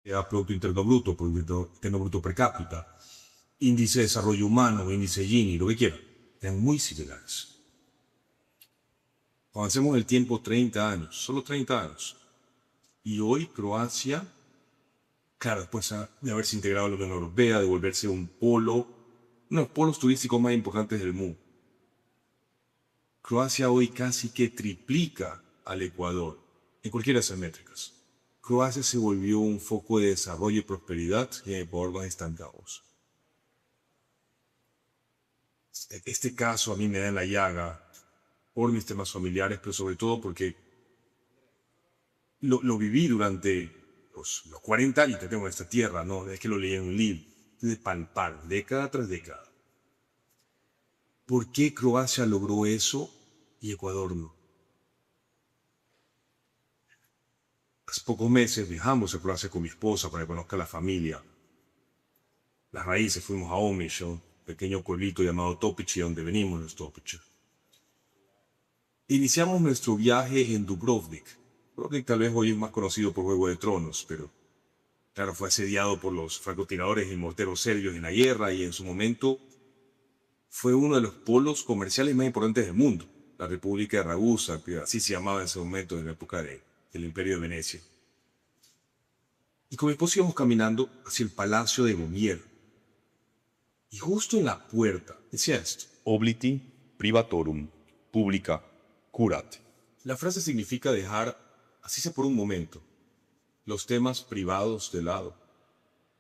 Producto Interno Bruto, Producto Interno Bruto per cápita, índice de desarrollo humano, índice Gini, lo que quieran, eran muy similares. Avancemos en el tiempo 30 años, solo 30 años. Y hoy Croacia, claro, después de haberse integrado a la Unión Europea, de volverse un polo, uno de los polos turísticos más importantes del mundo. Croacia hoy casi que triplica al Ecuador en cualquiera de esas métricas. Croacia se volvió un foco de desarrollo y prosperidad y en Ecuador nos estancamos. Este caso a mí me da en la llaga por mis temas familiares, pero sobre todo porque lo viví durante los 40 años que tengo en esta tierra, no es que lo leí en un libro, de palpar, década tras década. ¿Por qué Croacia logró eso y Ecuador no? Hace pocos meses viajamos a Croacia con mi esposa para que conozca la familia. Las raíces, fuimos a Omiš, un pequeño pueblito llamado Topići, donde venimos los Topići. Iniciamos nuestro viaje en Dubrovnik. Dubrovnik tal vez hoy es más conocido por Juego de Tronos, pero claro, fue asediado por los francotiradores y morteros serbios en la guerra y en su momento fue uno de los polos comerciales más importantes del mundo. La República de Ragusa, que así se llamaba en ese momento, en la época del Imperio de Venecia. Y con mi esposo íbamos caminando hacia el Palacio de Gobierno. Y justo en la puerta decía esto: Obliti privatorum publica curate. La frase significa dejar, así sea por un momento, los temas privados de lado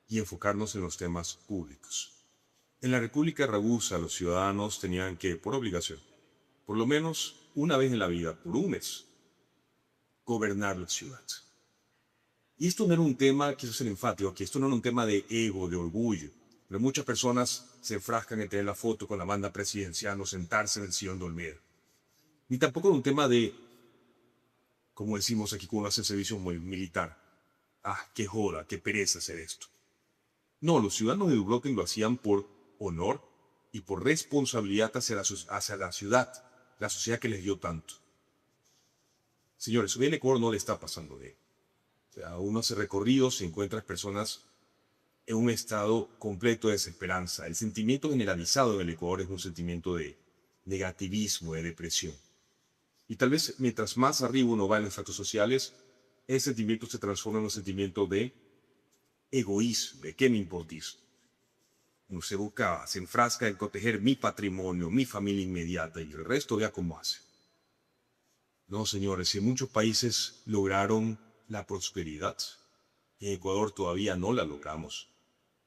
y enfocarnos en los temas públicos. En la República de Ragusa los ciudadanos tenían que, por obligación, por lo menos una vez en la vida, por un mes, gobernar la ciudad. Y esto no era un tema, quiero ser enfático aquí, esto no era un tema de ego, de orgullo. Pero muchas personas se enfrascan en tener la foto con la banda presidencial o sentarse en el sillón de Olmedo. Ni tampoco era un tema de, como decimos aquí cuando hace servicio militar, qué joda, qué pereza hacer esto. No, los ciudadanos de Dubrovnik lo hacían por honor y por responsabilidad hacia la ciudad, la sociedad que les dio tanto. Señores, hoy en Ecuador no le está pasando de. O sea, uno hace recorridos y encuentra personas en un estado completo de desesperanza. El sentimiento generalizado en el Ecuador es un sentimiento de negativismo, de depresión. Y tal vez mientras más arriba uno va en los estratos sociales, ese sentimiento se transforma en un sentimiento de egoísmo, de qué me importis. Uno se enfrasca en proteger mi patrimonio, mi familia inmediata y el resto vea cómo hace. No, señores, si muchos países lograron la prosperidad, en Ecuador todavía no la logramos.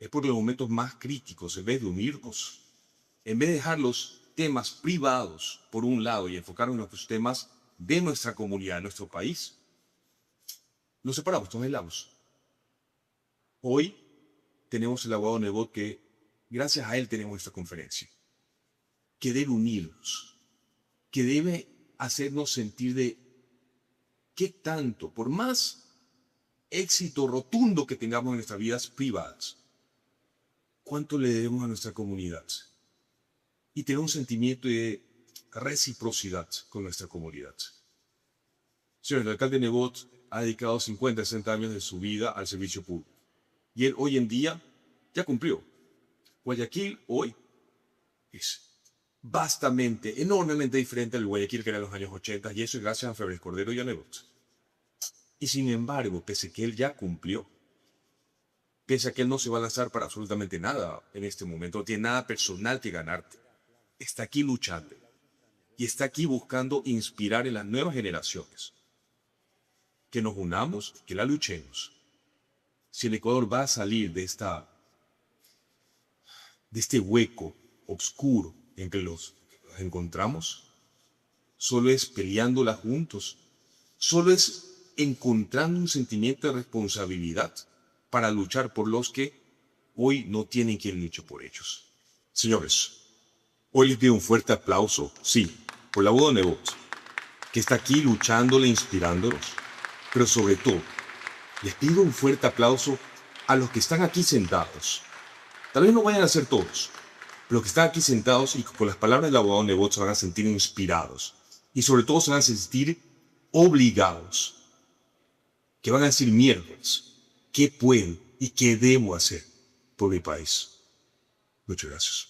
Es por los momentos más críticos, en vez de unirnos, en vez de dejar los temas privados por un lado y enfocarnos en los temas de nuestra comunidad, de nuestro país, nos separamos, nos aislamos. Hoy tenemos el abogado Nebot que, gracias a él tenemos esta conferencia, que debe unirnos, que debe hacernos sentir de qué tanto, por más éxito rotundo que tengamos en nuestras vidas privadas, cuánto le debemos a nuestra comunidad y tener un sentimiento de reciprocidad con nuestra comunidad. Señor, el alcalde Nebot ha dedicado 50, 60 años de su vida al servicio público y él hoy en día ya cumplió. Guayaquil hoy es vastamente, enormemente diferente al Guayaquil que era en los años 80 y eso es gracias a Febres Cordero y a Nebot. Y sin embargo, pese a que él ya cumplió, pese a que él no se va a lanzar para absolutamente nada en este momento, no tiene nada personal que ganarte, está aquí luchando y está aquí buscando inspirar en las nuevas generaciones. Que nos unamos, que la luchemos. Si el Ecuador va a salir de este hueco oscuro en que los encontramos, solo es peleándola juntos, solo es encontrando un sentimiento de responsabilidad para luchar por los que hoy no tienen quien luche por ellos. Señores, hoy les pido un fuerte aplauso, sí, por la abogado Nebot, que está aquí luchándole, inspirándonos, pero sobre todo, les pido un fuerte aplauso a los que están aquí sentados. Tal vez no vayan a ser todos, pero los que están aquí sentados y con las palabras del abogado Nebot se van a sentir inspirados y sobre todo se van a sentir obligados, que van a decir miércoles. qué puedo y qué debo hacer por mi país. Muchas gracias.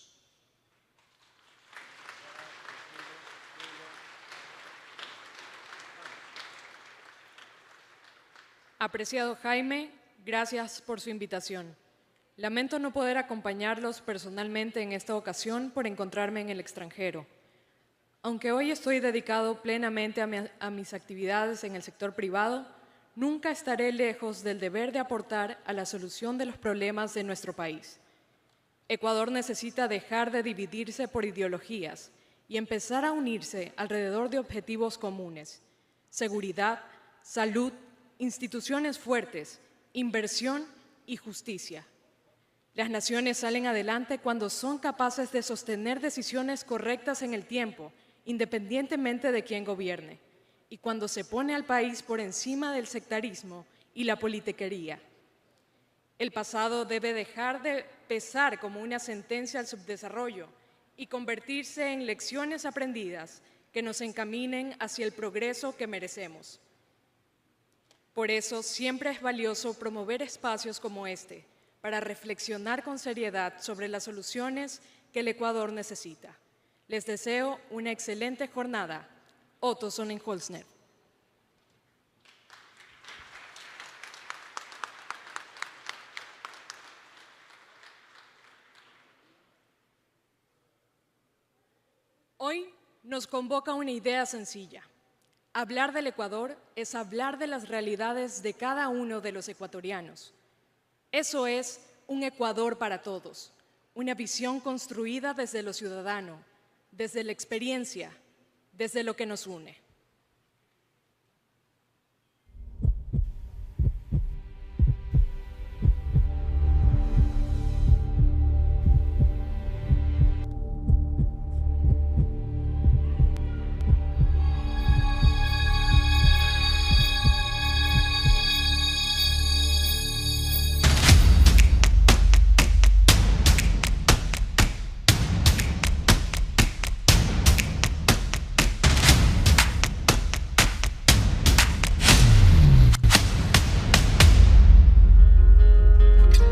Apreciado Jaime, gracias por su invitación. Lamento no poder acompañarlos personalmente en esta ocasión por encontrarme en el extranjero. Aunque hoy estoy dedicado plenamente a mis actividades en el sector privado, nunca estaré lejos del deber de aportar a la solución de los problemas de nuestro país. Ecuador necesita dejar de dividirse por ideologías y empezar a unirse alrededor de objetivos comunes: seguridad, salud, instituciones fuertes, inversión y justicia. Las naciones salen adelante cuando son capaces de sostener decisiones correctas en el tiempo, independientemente de quién gobierne, y cuando se pone al país por encima del sectarismo y la politiquería. El pasado debe dejar de pesar como una sentencia al subdesarrollo y convertirse en lecciones aprendidas que nos encaminen hacia el progreso que merecemos. Por eso siempre es valioso promover espacios como este para reflexionar con seriedad sobre las soluciones que el Ecuador necesita. Les deseo una excelente jornada. Otto Sonnenholzner. Hoy nos convoca una idea sencilla. Hablar del Ecuador es hablar de las realidades de cada uno de los ecuatorianos. Eso es un Ecuador para todos, una visión construida desde lo ciudadano, desde la experiencia, desde lo que nos une.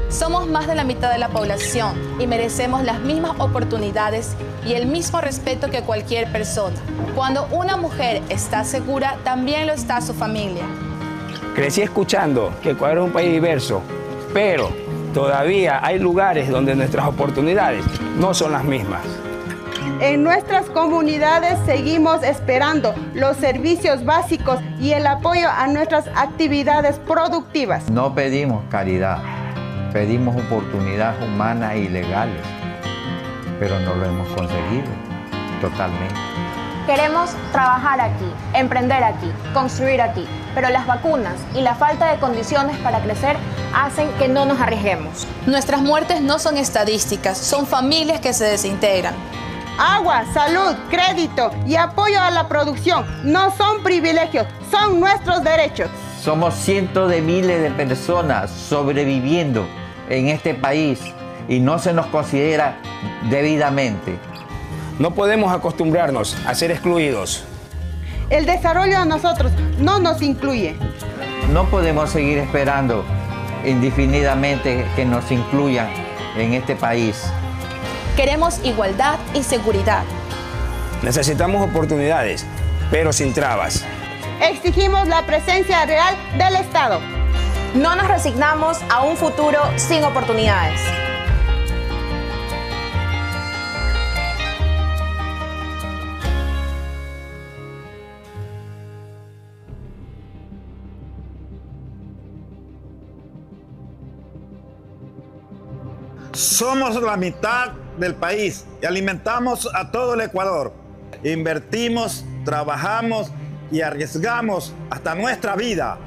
Somos más de la mitad de la población y merecemos las mismas oportunidades y el mismo respeto que cualquier persona. Cuando una mujer está segura, también lo está su familia. Crecí escuchando que Ecuador es un país diverso, pero todavía hay lugares donde nuestras oportunidades no son las mismas. En nuestras comunidades seguimos esperando los servicios básicos y el apoyo a nuestras actividades productivas. No pedimos caridad, pedimos oportunidades humanas y legales, pero no lo hemos conseguido totalmente. Queremos trabajar aquí, emprender aquí, construir aquí, pero las vacunas y la falta de condiciones para crecer hacen que no nos arriesguemos. Nuestras muertes no son estadísticas, son familias que se desintegran. Agua, salud, crédito y apoyo a la producción no son privilegios, son nuestros derechos. Somos cientos de miles de personas sobreviviendo en este país y no se nos considera debidamente. No podemos acostumbrarnos a ser excluidos. El desarrollo a nosotros no nos incluye. No podemos seguir esperando indefinidamente que nos incluyan en este país. Queremos igualdad y seguridad. Necesitamos oportunidades, pero sin trabas. Exigimos la presencia real del Estado. No nos resignamos a un futuro sin oportunidades. Somos la mitad del país y alimentamos a todo el Ecuador. Invertimos, trabajamos y arriesgamos hasta nuestra vida.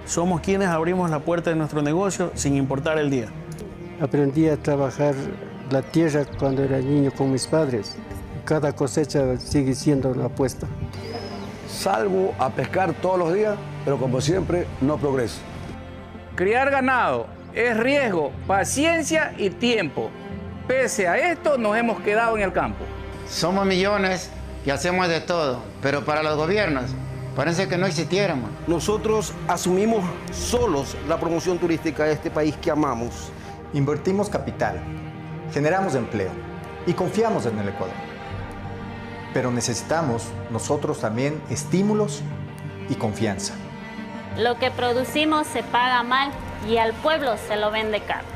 Somos quienes abrimos la puerta de nuestro negocio sin importar el día. Aprendí a trabajar la tierra cuando era niño con mis padres. Cada cosecha sigue siendo la apuesta. Salgo a pescar todos los días, pero como siempre, no progreso. Criar ganado es riesgo, paciencia y tiempo. Pese a esto, nos hemos quedado en el campo. Somos millones y hacemos de todo, pero para los gobiernos Parece que no existiéramos. Nosotros asumimos solos la promoción turística de este país que amamos. Invertimos capital, generamos empleo y confiamos en el Ecuador. Pero necesitamos nosotros también estímulos y confianza. Lo que producimos se paga mal y al pueblo se lo vende caro.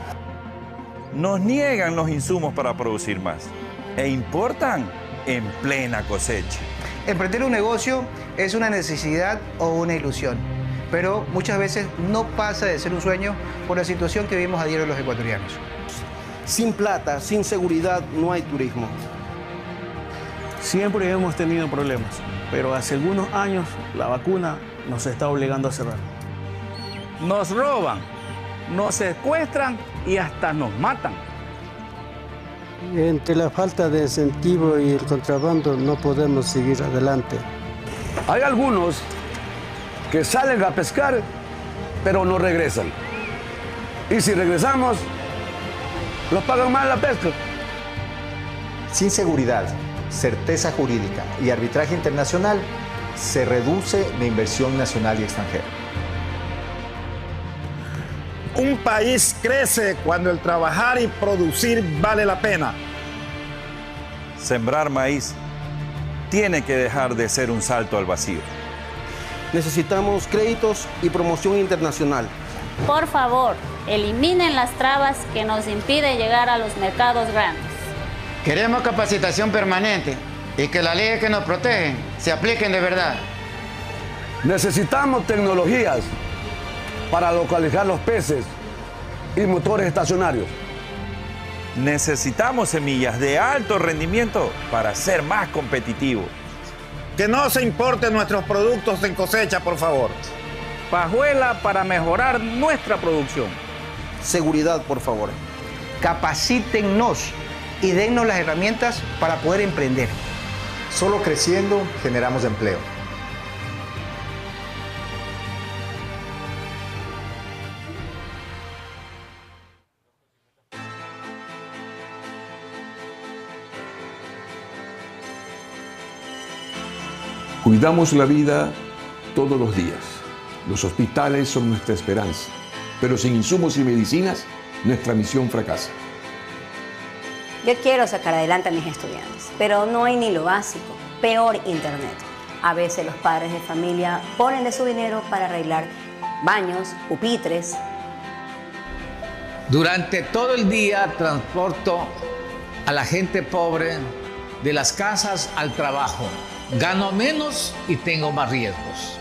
Nos niegan los insumos para producir más e importan en plena cosecha. Emprender un negocio es una necesidad o una ilusión, pero muchas veces no pasa de ser un sueño por la situación que vivimos a diario los ecuatorianos. Sin plata, sin seguridad, no hay turismo. Siempre hemos tenido problemas, pero hace algunos años la vacuna nos está obligando a cerrar. Nos roban, nos secuestran y hasta nos matan. Entre la falta de incentivo y el contrabando no podemos seguir adelante. Hay algunos que salen a pescar, pero no regresan. Y si regresamos, nos pagan mal la pesca. Sin seguridad, certeza jurídica y arbitraje internacional, se reduce la inversión nacional y extranjera. Un país crece cuando el trabajar y producir vale la pena. Sembrar maíz tiene que dejar de ser un salto al vacío. Necesitamos créditos y promoción internacional. Por favor, eliminen las trabas que nos impiden llegar a los mercados grandes. Queremos capacitación permanente y que las leyes que nos protegen se apliquen de verdad. Necesitamos tecnologías para localizar los peces y motores estacionarios. Necesitamos semillas de alto rendimiento para ser más competitivos. Que no se importen nuestros productos en cosecha, por favor. Pajuela para mejorar nuestra producción. Seguridad, por favor. Capacítennos y dennos las herramientas para poder emprender. Solo creciendo generamos empleo. Cuidamos la vida todos los días. Los hospitales son nuestra esperanza, pero sin insumos y medicinas, nuestra misión fracasa. Yo quiero sacar adelante a mis estudiantes, pero no hay ni lo básico, peor Internet. A veces los padres de familia ponen de su dinero para arreglar baños, pupitres. Durante todo el día transporto a la gente pobre de las casas al trabajo. Gano menos y tengo más riesgos.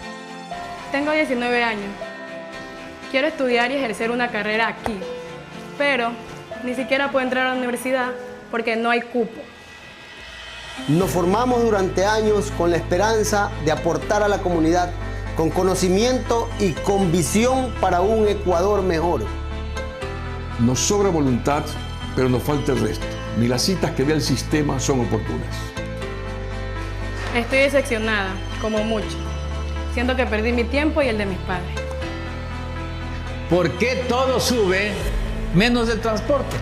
Tengo 19 años. Quiero estudiar y ejercer una carrera aquí, pero ni siquiera puedo entrar a la universidad porque no hay cupo. Nos formamos durante años con la esperanza de aportar a la comunidad con conocimiento y con visión para un Ecuador mejor. Nos sobra voluntad, pero nos falta el resto. Ni las citas que da el sistema son oportunas. Estoy decepcionada, como mucho. Siento que perdí mi tiempo y el de mis padres. ¿Por qué todo sube menos el transporte?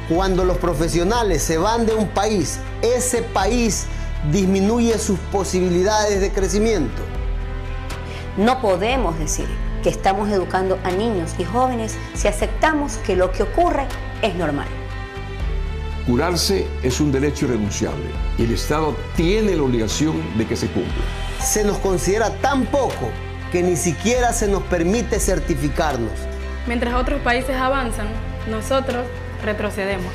Cuando los profesionales se van de un país, ese país disminuye sus posibilidades de crecimiento. No podemos decir que estamos educando a niños y jóvenes si aceptamos que lo que ocurre es normal. Curarse es un derecho irrenunciable y el Estado tiene la obligación de que se cumpla. Se nos considera tan poco que ni siquiera se nos permite certificarnos. Mientras otros países avanzan, nosotros retrocedemos.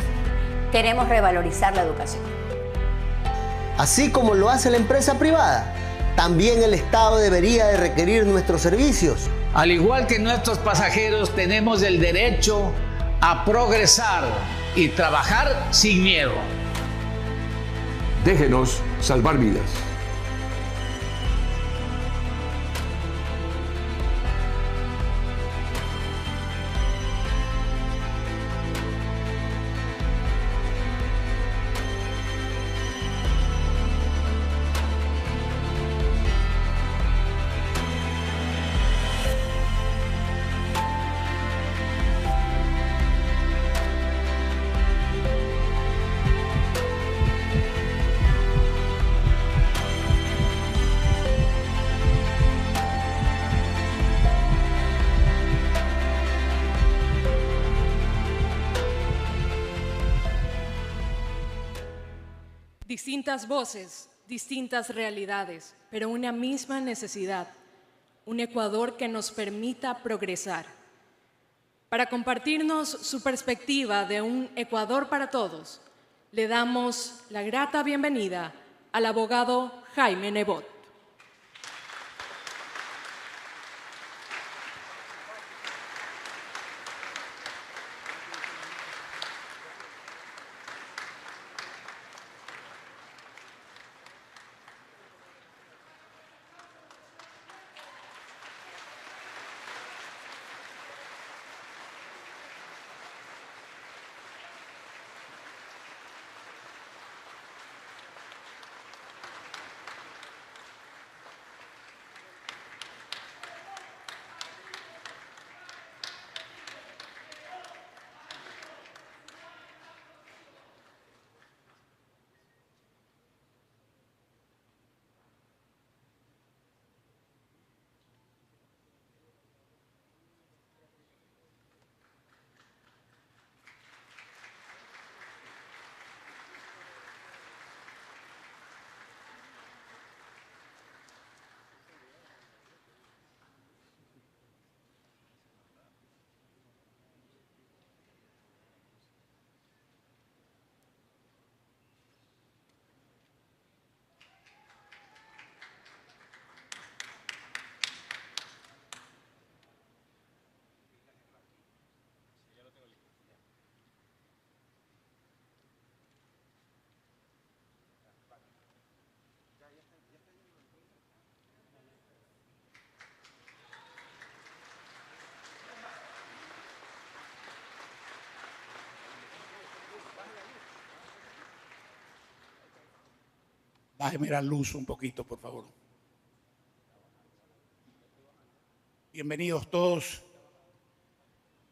Queremos revalorizar la educación. Así como lo hace la empresa privada, también el Estado debería de requerir nuestros servicios. Al igual que nuestros pasajeros, tenemos el derecho a progresar y trabajar sin miedo. Déjenos salvar vidas. Distintas voces, distintas realidades, pero una misma necesidad. Un Ecuador que nos permita progresar. Para compartirnos su perspectiva de un Ecuador para todos, le damos la grata bienvenida al abogado Jaime Nebot. Bájeme la luz un poquito, por favor. Bienvenidos todos.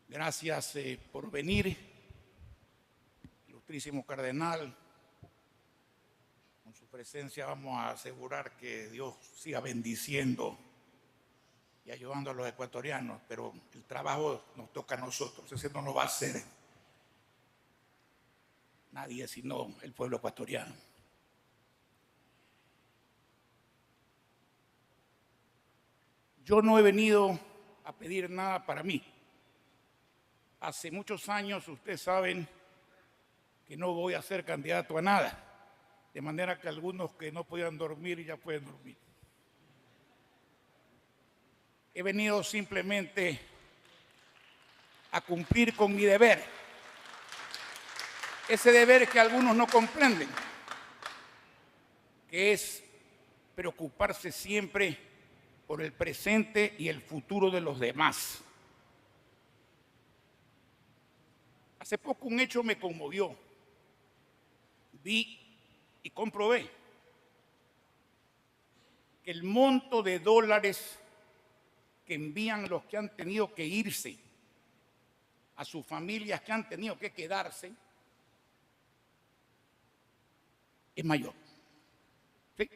Gracias por venir. Ilustrísimo cardenal, con su presencia vamos a asegurar que Dios siga bendiciendo y ayudando a los ecuatorianos, pero el trabajo nos toca a nosotros. Ese no lo va a hacer nadie sino el pueblo ecuatoriano. Yo no he venido a pedir nada para mí. Hace muchos años ustedes saben que no voy a ser candidato a nada, de manera que algunos que no podían dormir ya pueden dormir. He venido simplemente a cumplir con mi deber, ese deber que algunos no comprenden, que es preocuparse siempre por el presente y el futuro de los demás. Hace poco un hecho me conmovió. Vi y comprobé que el monto de dólares que envían los que han tenido que irse a sus familias, que han tenido que quedarse, es mayor. ¿Sí?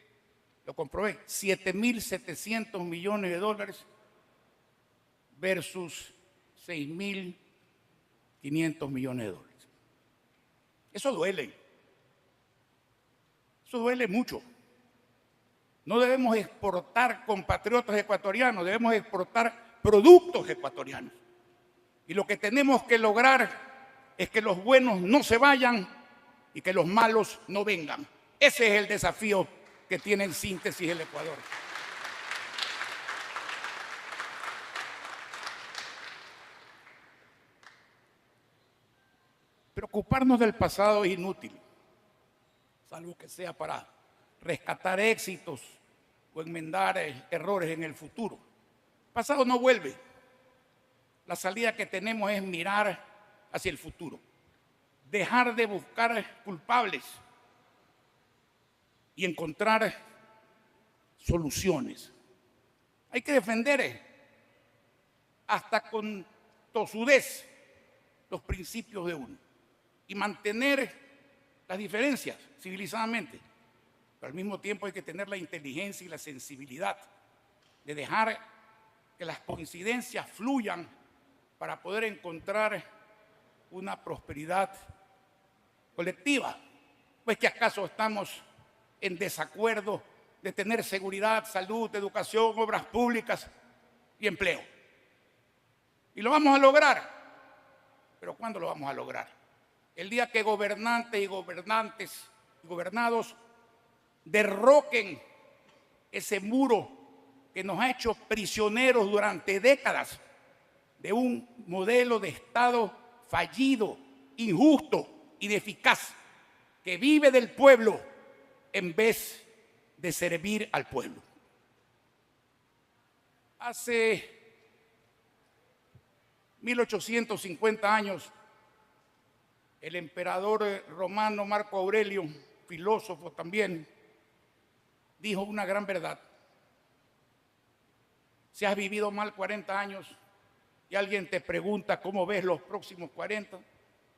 Lo comprobé, 7.700 millones de dólares versus 6.500 millones de dólares. Eso duele. Eso duele mucho. No debemos exportar compatriotas ecuatorianos, debemos exportar productos ecuatorianos. Y lo que tenemos que lograr es que los buenos no se vayan y que los malos no vengan. Ese es el desafío que tiene en síntesis el Ecuador. Preocuparnos del pasado es inútil, salvo que sea para rescatar éxitos o enmendar errores en el futuro. El pasado no vuelve. La salida que tenemos es mirar hacia el futuro, dejar de buscar culpables y encontrar soluciones. Hay que defender hasta con tosudez los principios de uno y mantener las diferencias civilizadamente, pero al mismo tiempo hay que tener la inteligencia y la sensibilidad de dejar que las coincidencias fluyan para poder encontrar una prosperidad colectiva. Pues que acaso estamos en desacuerdo de tener seguridad, salud, educación, obras públicas y empleo. Y lo vamos a lograr. ¿Pero cuándo lo vamos a lograr? El día que gobernantes y gobernados derroquen ese muro que nos ha hecho prisioneros durante décadas de un modelo de Estado fallido, injusto, ineficaz, que vive del pueblo en vez de servir al pueblo. Hace 1850 años, el emperador romano Marco Aurelio, filósofo también, dijo una gran verdad. Si has vivido mal 40 años y alguien te pregunta cómo ves los próximos 40,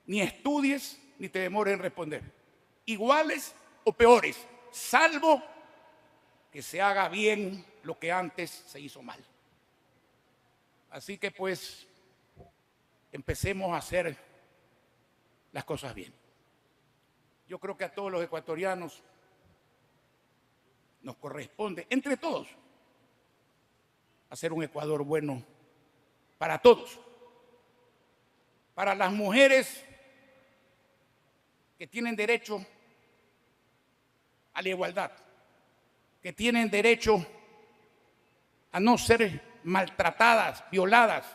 ni estudies ni te demores en responder. Iguales o peores, salvo que se haga bien lo que antes se hizo mal. Así que pues empecemos a hacer las cosas bien. Yo creo que a todos los ecuatorianos nos corresponde, entre todos, hacer un Ecuador bueno para todos. Para las mujeres que tienen derecho a la igualdad, que tienen derecho a no ser maltratadas, violadas,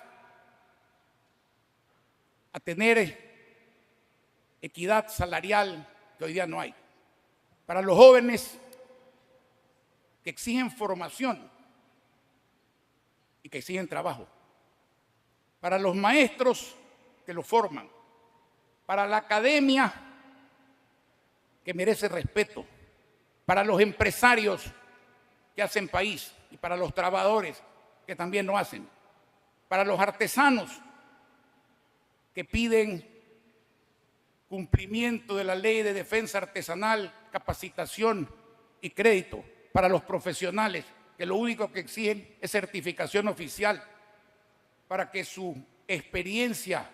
a tener equidad salarial que hoy día no hay. Para los jóvenes que exigen formación y que exigen trabajo. Para los maestros que lo forman. Para la academia que merece respeto. Para los empresarios que hacen país y para los trabajadores que también lo hacen. Para los artesanos que piden cumplimiento de la ley de defensa artesanal, capacitación y crédito. Para los profesionales que lo único que exigen es certificación oficial para que su experiencia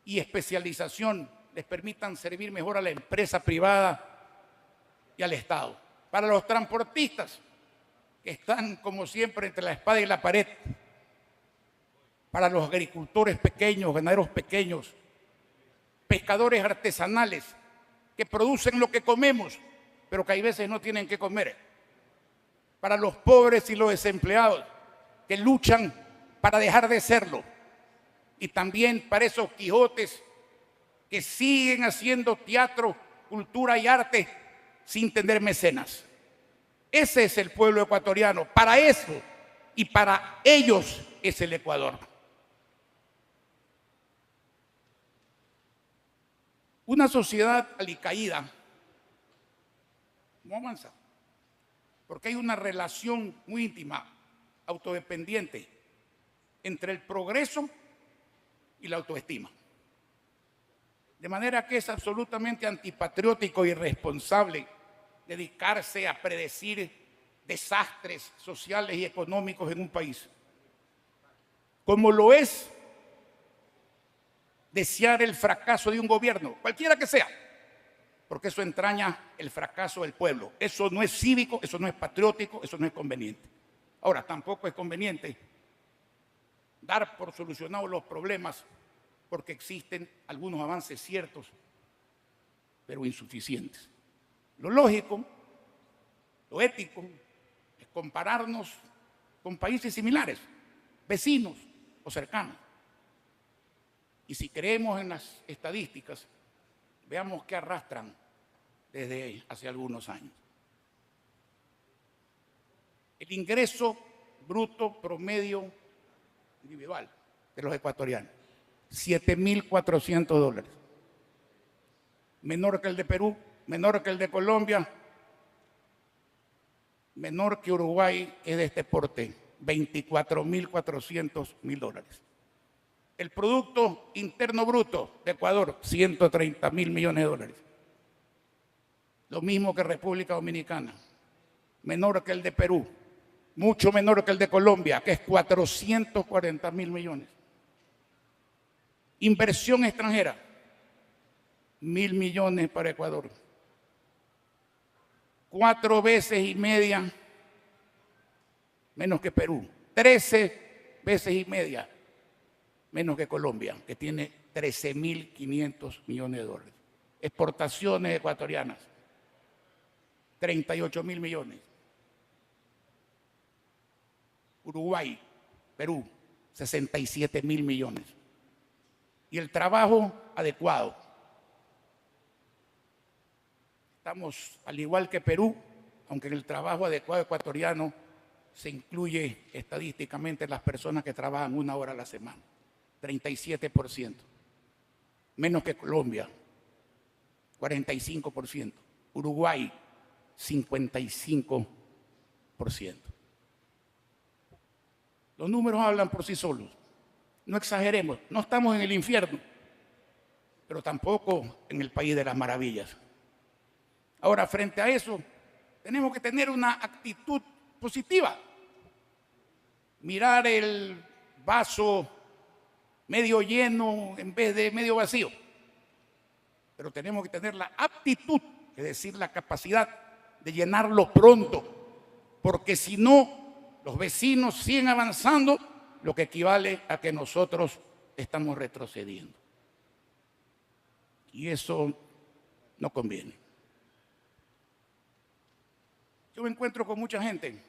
y especialización les permitan servir mejor a la empresa privada y al Estado. Para los transportistas que están como siempre entre la espada y la pared. Para los agricultores pequeños, ganaderos pequeños, pescadores artesanales que producen lo que comemos, pero que hay veces no tienen que comer. Para los pobres y los desempleados que luchan para dejar de serlo. Y también para esos Quijotes que siguen haciendo teatro, cultura y arte sin tener mecenas. Ese es el pueblo ecuatoriano. Para eso y para ellos es el Ecuador. Una sociedad alicaída no avanza, porque hay una relación muy íntima, autodependiente, entre el progreso y la autoestima. De manera que es absolutamente antipatriótico y irresponsable dedicarse a predecir desastres sociales y económicos en un país, como lo es desear el fracaso de un gobierno, cualquiera que sea, porque eso entraña el fracaso del pueblo. Eso no es cívico, eso no es patriótico, eso no es conveniente. Ahora, tampoco es conveniente dar por solucionados los problemas porque existen algunos avances ciertos, pero insuficientes. Lo lógico, lo ético, es compararnos con países similares, vecinos o cercanos. Y si creemos en las estadísticas, veamos qué arrastran desde hace algunos años. El ingreso bruto promedio individual de los ecuatorianos, $7.400. Menor que el de Perú, menor que el de Colombia, menor que Uruguay, es de este porte, $24.400.000. El Producto Interno Bruto de Ecuador, $130.000 millones. Lo mismo que República Dominicana, menor que el de Perú, mucho menor que el de Colombia, que es 440.000 millones. Inversión extranjera, 1.000 millones para Ecuador. 4 veces y media menos que Perú, 13 veces y media menos que Colombia, que tiene 13.500 millones de dólares. Exportaciones ecuatorianas, 38.000 millones. Uruguay, Perú, 67.000 millones. Y el trabajo adecuado. Estamos al igual que Perú, aunque en el trabajo adecuado ecuatoriano se incluye estadísticamente las personas que trabajan 1 hora a la semana, 37%. Menos que Colombia, 45%. Uruguay, 55%. Los números hablan por sí solos. No exageremos, no estamos en el infierno, pero tampoco en el país de las maravillas. Ahora, frente a eso, tenemos que tener una actitud positiva. Mirar el vaso medio lleno en vez de medio vacío. Pero tenemos que tener la aptitud, es decir, la capacidad de llenarlo pronto, porque si no, los vecinos siguen avanzando, lo que equivale a que nosotros estamos retrocediendo. Y eso no conviene. Yo me encuentro con mucha gente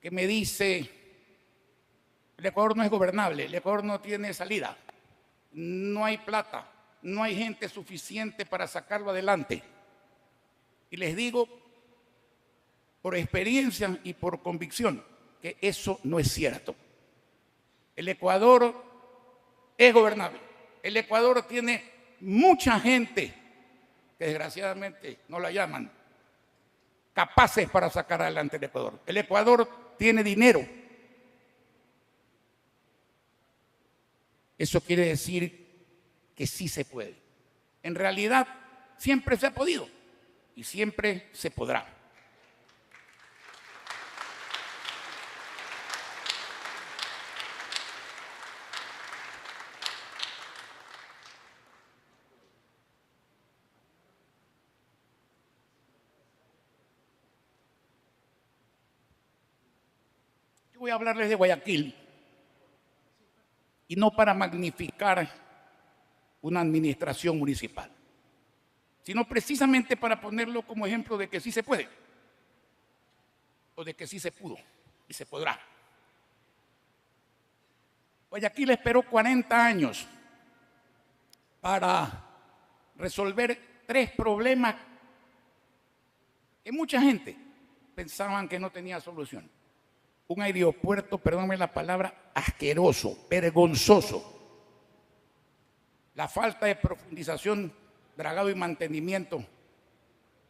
que me dice, el Ecuador no es gobernable, el Ecuador no tiene salida, no hay plata, no hay gente suficiente para sacarlo adelante. Y les digo, por experiencia y por convicción, que eso no es cierto. El Ecuador es gobernable. El Ecuador tiene mucha gente que desgraciadamente no la llaman capaces para sacar adelante el Ecuador. El Ecuador tiene dinero. Eso quiere decir que sí se puede. En realidad, siempre se ha podido y siempre se podrá. Voy a hablarles de Guayaquil, y no para magnificar una administración municipal, sino precisamente para ponerlo como ejemplo de que sí se puede, o de que sí se pudo y se podrá. Guayaquil esperó 40 años para resolver 3 problemas que mucha gente pensaban que no tenía solución. Un aeropuerto, perdónenme la palabra, asqueroso, vergonzoso. La falta de profundización, dragado y mantenimiento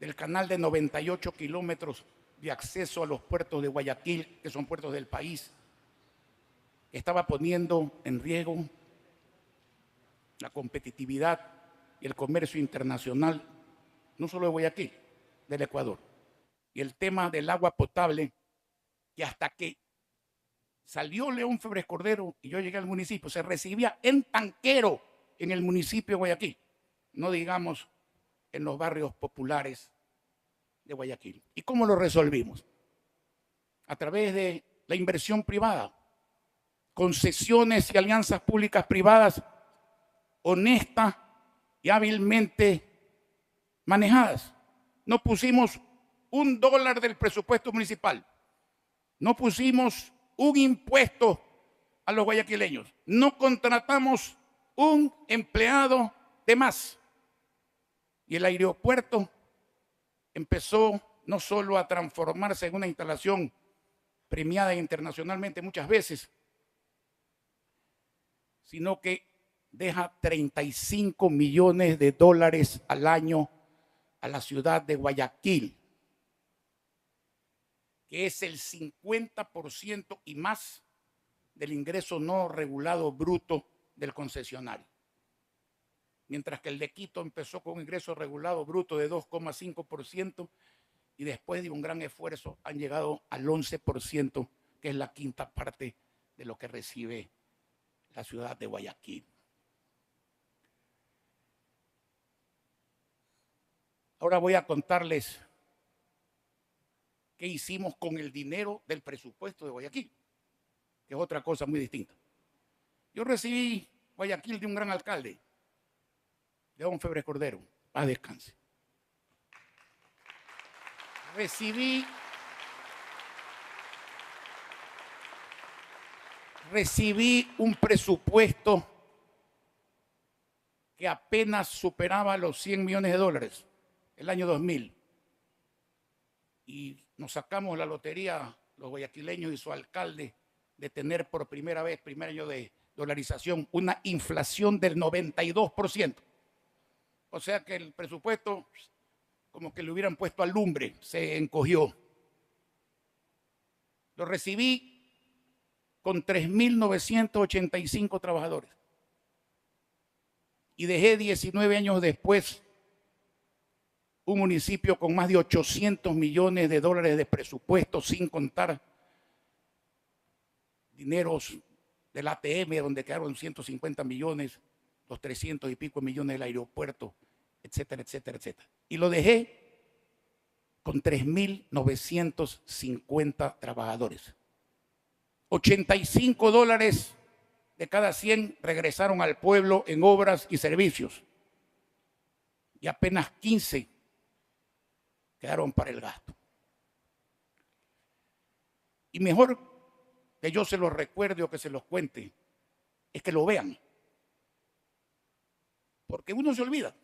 del canal de 98 kilómetros de acceso a los puertos de Guayaquil, que son puertos del país, estaba poniendo en riesgo la competitividad y el comercio internacional, no solo de Guayaquil, del Ecuador. Y el tema del agua potable, que hasta que salió León Febres Cordero y yo llegué al municipio, se recibía en tanquero en el municipio de Guayaquil, no digamos en los barrios populares de Guayaquil. ¿Y cómo lo resolvimos? A través de la inversión privada, concesiones y alianzas públicas privadas honestas y hábilmente manejadas. No pusimos $1 del presupuesto municipal. No pusimos un impuesto a los guayaquileños. No contratamos un empleado de más. Y el aeropuerto empezó no solo a transformarse en una instalación premiada internacionalmente muchas veces, sino que deja $35 millones al año a la ciudad de Guayaquil, que es el 50% y más del ingreso no regulado bruto del concesionario. Mientras que el de Quito empezó con un ingreso regulado bruto de 2,5% y después de un gran esfuerzo han llegado al 11%, que es la quinta parte de lo que recibe la ciudad de Guayaquil. Ahora voy a contarles qué hicimos con el dinero del presupuesto de Guayaquil, que es otra cosa muy distinta. Yo recibí Guayaquil de un gran alcalde, León Febres Cordero, paz descanse. Recibí un presupuesto que apenas superaba los 100 millones de dólares el año 2000. Y nos sacamos la lotería, los guayaquileños y su alcalde, de tener por primera vez, primer año de dolarización, una inflación del 92%. O sea que el presupuesto, como que le hubieran puesto alumbre, se encogió. Lo recibí con 3.985 trabajadores. Y dejé 19 años después un municipio con más de 800 millones de dólares de presupuesto, sin contar dineros del ATM, donde quedaron 150 millones, los 300 y pico millones del aeropuerto, etcétera, etcétera, etcétera. Y lo dejé con 3.950 trabajadores. 85 dólares de cada 100 regresaron al pueblo en obras y servicios. Y apenas 15 quedaron para el gasto. Y mejor que yo se los recuerde o que se los cuente, es que lo vean. Porque uno se olvida.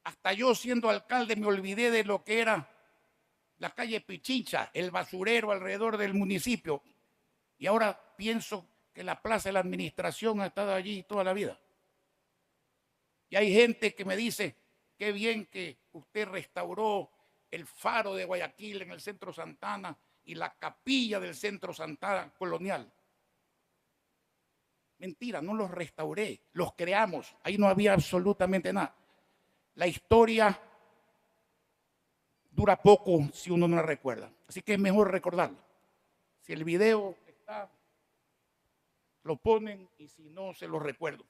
Hasta yo, siendo alcalde, me olvidé de lo que era la calle Pichincha, el basurero alrededor del municipio. Y ahora pienso que la plaza de la administración ha estado allí toda la vida. Y hay gente que me dice, qué bien que usted restauró el faro de Guayaquil en el centro Santana y la capilla del centro Santana colonial. Mentira, no los restauré, los creamos. Ahí no había absolutamente nada. La historia dura poco si uno no la recuerda. Así que es mejor recordarla. Si el video está, lo ponen, y si no, se lo recuerdo.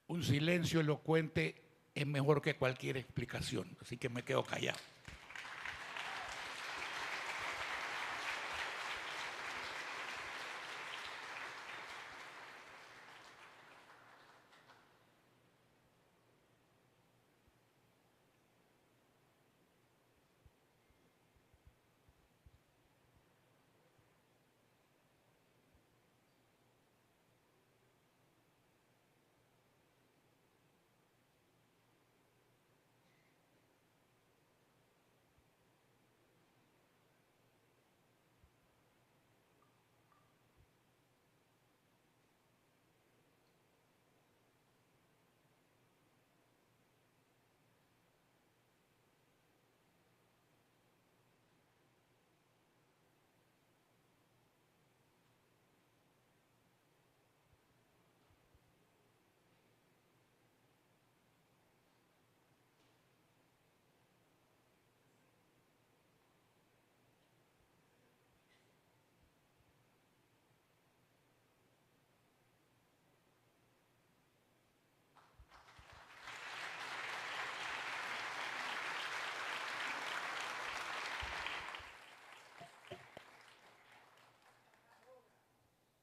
Un silencio elocuente es mejor que cualquier explicación, así que me quedo callado.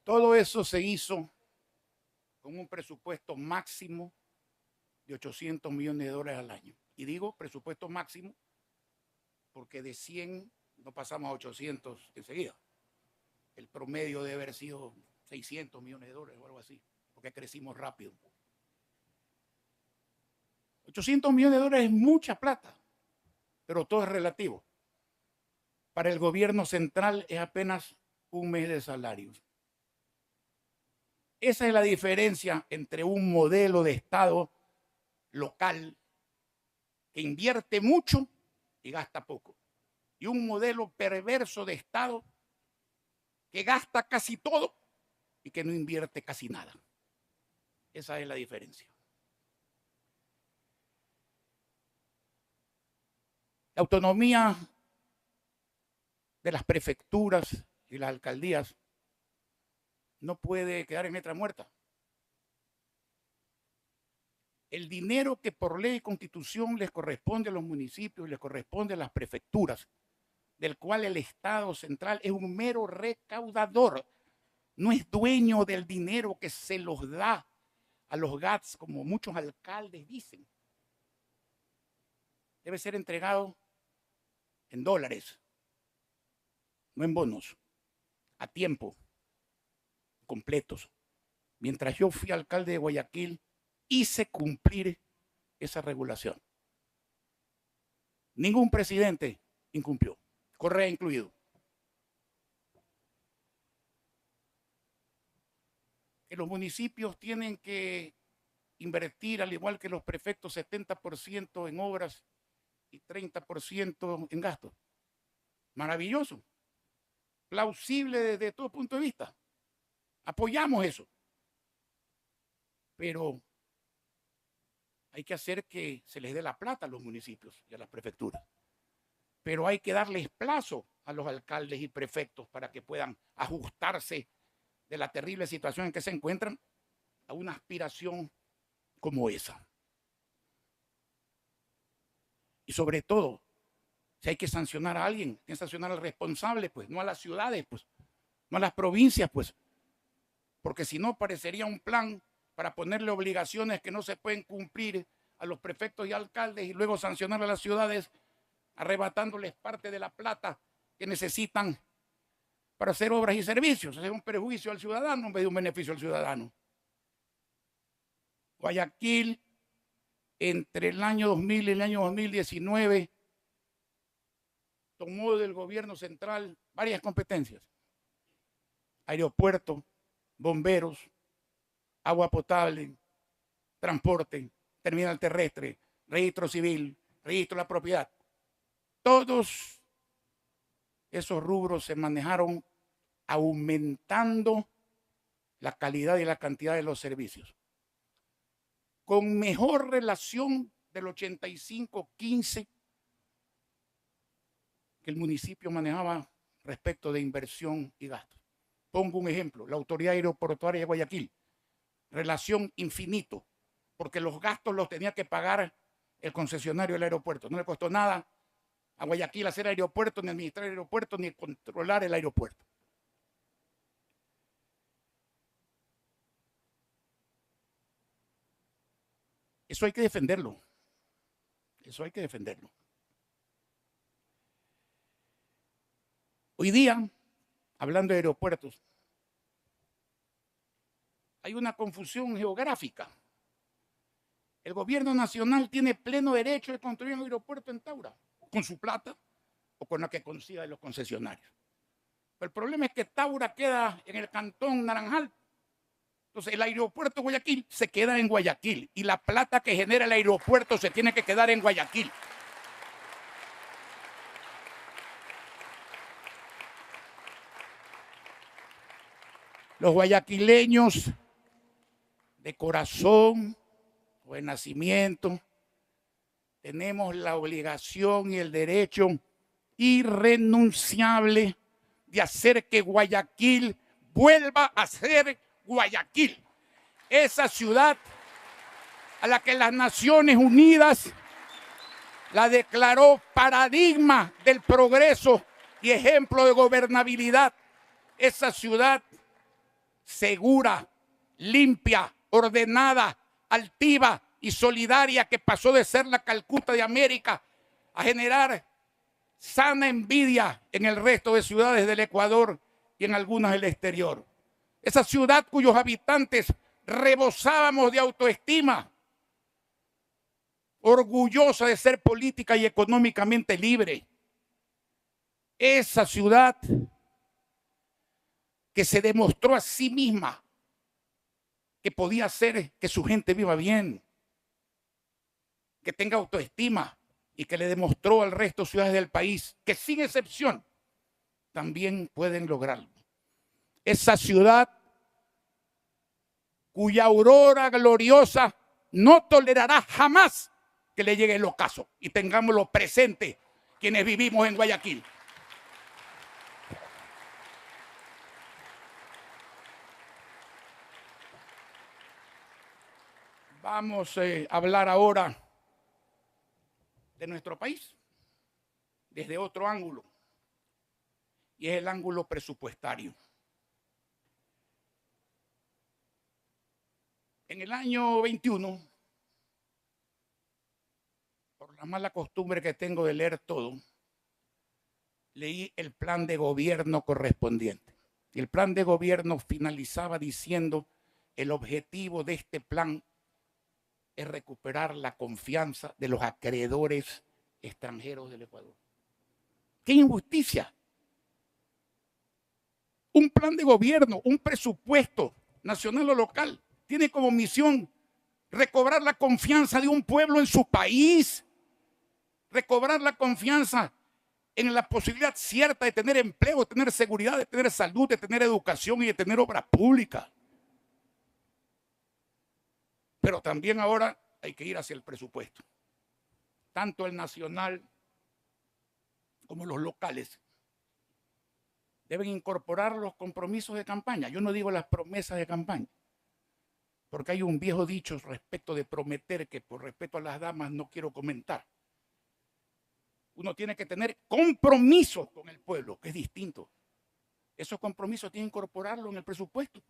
Todo eso se hizo con un presupuesto máximo de 800 millones de dólares al año. Y digo presupuesto máximo porque de 100 no pasamos a 800 enseguida. El promedio debe haber sido 600 millones de dólares o algo así, porque crecimos rápido. 800 millones de dólares es mucha plata, pero todo es relativo. Para el gobierno central es apenas un mes de salarios. Esa es la diferencia entre un modelo de Estado local que invierte mucho y gasta poco, y un modelo perverso de Estado que gasta casi todo y que no invierte casi nada. Esa es la diferencia. La autonomía de las prefecturas y las alcaldías no puede quedar en letra muerta. El dinero que por ley y constitución les corresponde a los municipios y les corresponde a las prefecturas, del cual el Estado central es un mero recaudador, no es dueño del dinero que se los da a los GATS, como muchos alcaldes dicen. Debe ser entregado en dólares, no en bonos, a tiempo, completos. Mientras yo fui alcalde de Guayaquil, hice cumplir esa regulación. Ningún presidente incumplió, Correa incluido. Que los municipios tienen que invertir, al igual que los prefectos, 70% en obras y 30% en gastos. Maravilloso. Plausible desde todo punto de vista. Apoyamos eso. Pero hay que hacer que se les dé la plata a los municipios y a las prefecturas. Pero hay que darles plazo a los alcaldes y prefectos para que puedan ajustarse de la terrible situación en que se encuentran a una aspiración como esa. Y sobre todo, si hay que sancionar a alguien, hay que sancionar al responsable, pues, no a las ciudades, pues, no a las provincias, pues, porque si no parecería un plan para ponerle obligaciones que no se pueden cumplir a los prefectos y alcaldes y luego sancionar a las ciudades arrebatándoles parte de la plata que necesitan para hacer obras y servicios. Es un perjuicio al ciudadano en vez de un beneficio al ciudadano. Guayaquil, entre el año 2000 y el año 2019, tomó del gobierno central varias competencias. Aeropuerto, bomberos, agua potable, transporte, terminal terrestre, registro civil, registro de la propiedad. Todos esos rubros se manejaron aumentando la calidad y la cantidad de los servicios, con mejor relación del 85-15 que el municipio manejaba respecto de inversión y gasto. Pongo un ejemplo, la Autoridad Aeroportuaria de Guayaquil, relación infinito, porque los gastos los tenía que pagar el concesionario del aeropuerto. No le costó nada a Guayaquil hacer aeropuerto, ni administrar el aeropuerto, ni controlar el aeropuerto. Eso hay que defenderlo. Eso hay que defenderlo. Hoy día, hablando de aeropuertos, hay una confusión geográfica. El gobierno nacional tiene pleno derecho de construir un aeropuerto en Taura, con su plata o con la que consiga de los concesionarios. Pero el problema es que Taura queda en el cantón Naranjal. Entonces el aeropuerto de Guayaquil se queda en Guayaquil y la plata que genera el aeropuerto se tiene que quedar en Guayaquil. Los guayaquileños de corazón o de nacimiento tenemos la obligación y el derecho irrenunciable de hacer que Guayaquil vuelva a ser Guayaquil, esa ciudad a la que las Naciones Unidas la declaró paradigma del progreso y ejemplo de gobernabilidad, esa ciudad segura, limpia, ordenada, altiva y solidaria, que pasó de ser la Calcuta de América a generar sana envidia en el resto de ciudades del Ecuador y en algunas del exterior. Esa ciudad cuyos habitantes rebosábamos de autoestima, orgullosa de ser política y económicamente libre. Esa ciudad que se demostró a sí misma que podía hacer que su gente viva bien, que tenga autoestima, y que le demostró al resto de ciudades del país que sin excepción también pueden lograrlo. Esa ciudad cuya aurora gloriosa no tolerará jamás que le llegue el ocaso, y tengámoslo presente quienes vivimos en Guayaquil. Vamos a hablar ahora de nuestro país desde otro ángulo, y es el ángulo presupuestario. En el año 21, por la mala costumbre que tengo de leer todo, leí el plan de gobierno correspondiente. Y el plan de gobierno finalizaba diciendo: el objetivo de este plan es recuperar la confianza de los acreedores extranjeros del Ecuador. ¡Qué injusticia! Un plan de gobierno, un presupuesto nacional o local, tiene como misión recobrar la confianza de un pueblo en su país, recobrar la confianza en la posibilidad cierta de tener empleo, de tener seguridad, de tener salud, de tener educación y de tener obra pública. Pero también ahora hay que ir hacia el presupuesto. Tanto el nacional como los locales deben incorporar los compromisos de campaña. Yo no digo las promesas de campaña, porque hay un viejo dicho respecto de prometer que por respeto a las damas no quiero comentar. Uno tiene que tener compromisos con el pueblo, que es distinto. Esos compromisos tienen que incorporarlo en el presupuesto.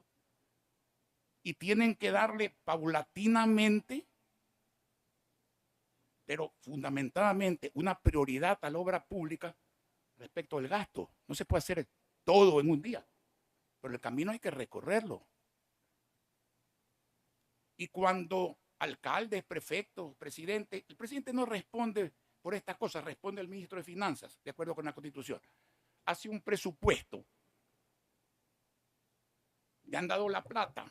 Y tienen que darle paulatinamente, pero fundamentadamente, una prioridad a la obra pública respecto al gasto. No se puede hacer todo en un día, pero el camino hay que recorrerlo. Y cuando alcaldes, prefectos, presidente, el presidente no responde por estas cosas, responde el ministro de Finanzas, de acuerdo con la Constitución. Hace un presupuesto, le han dado la plata,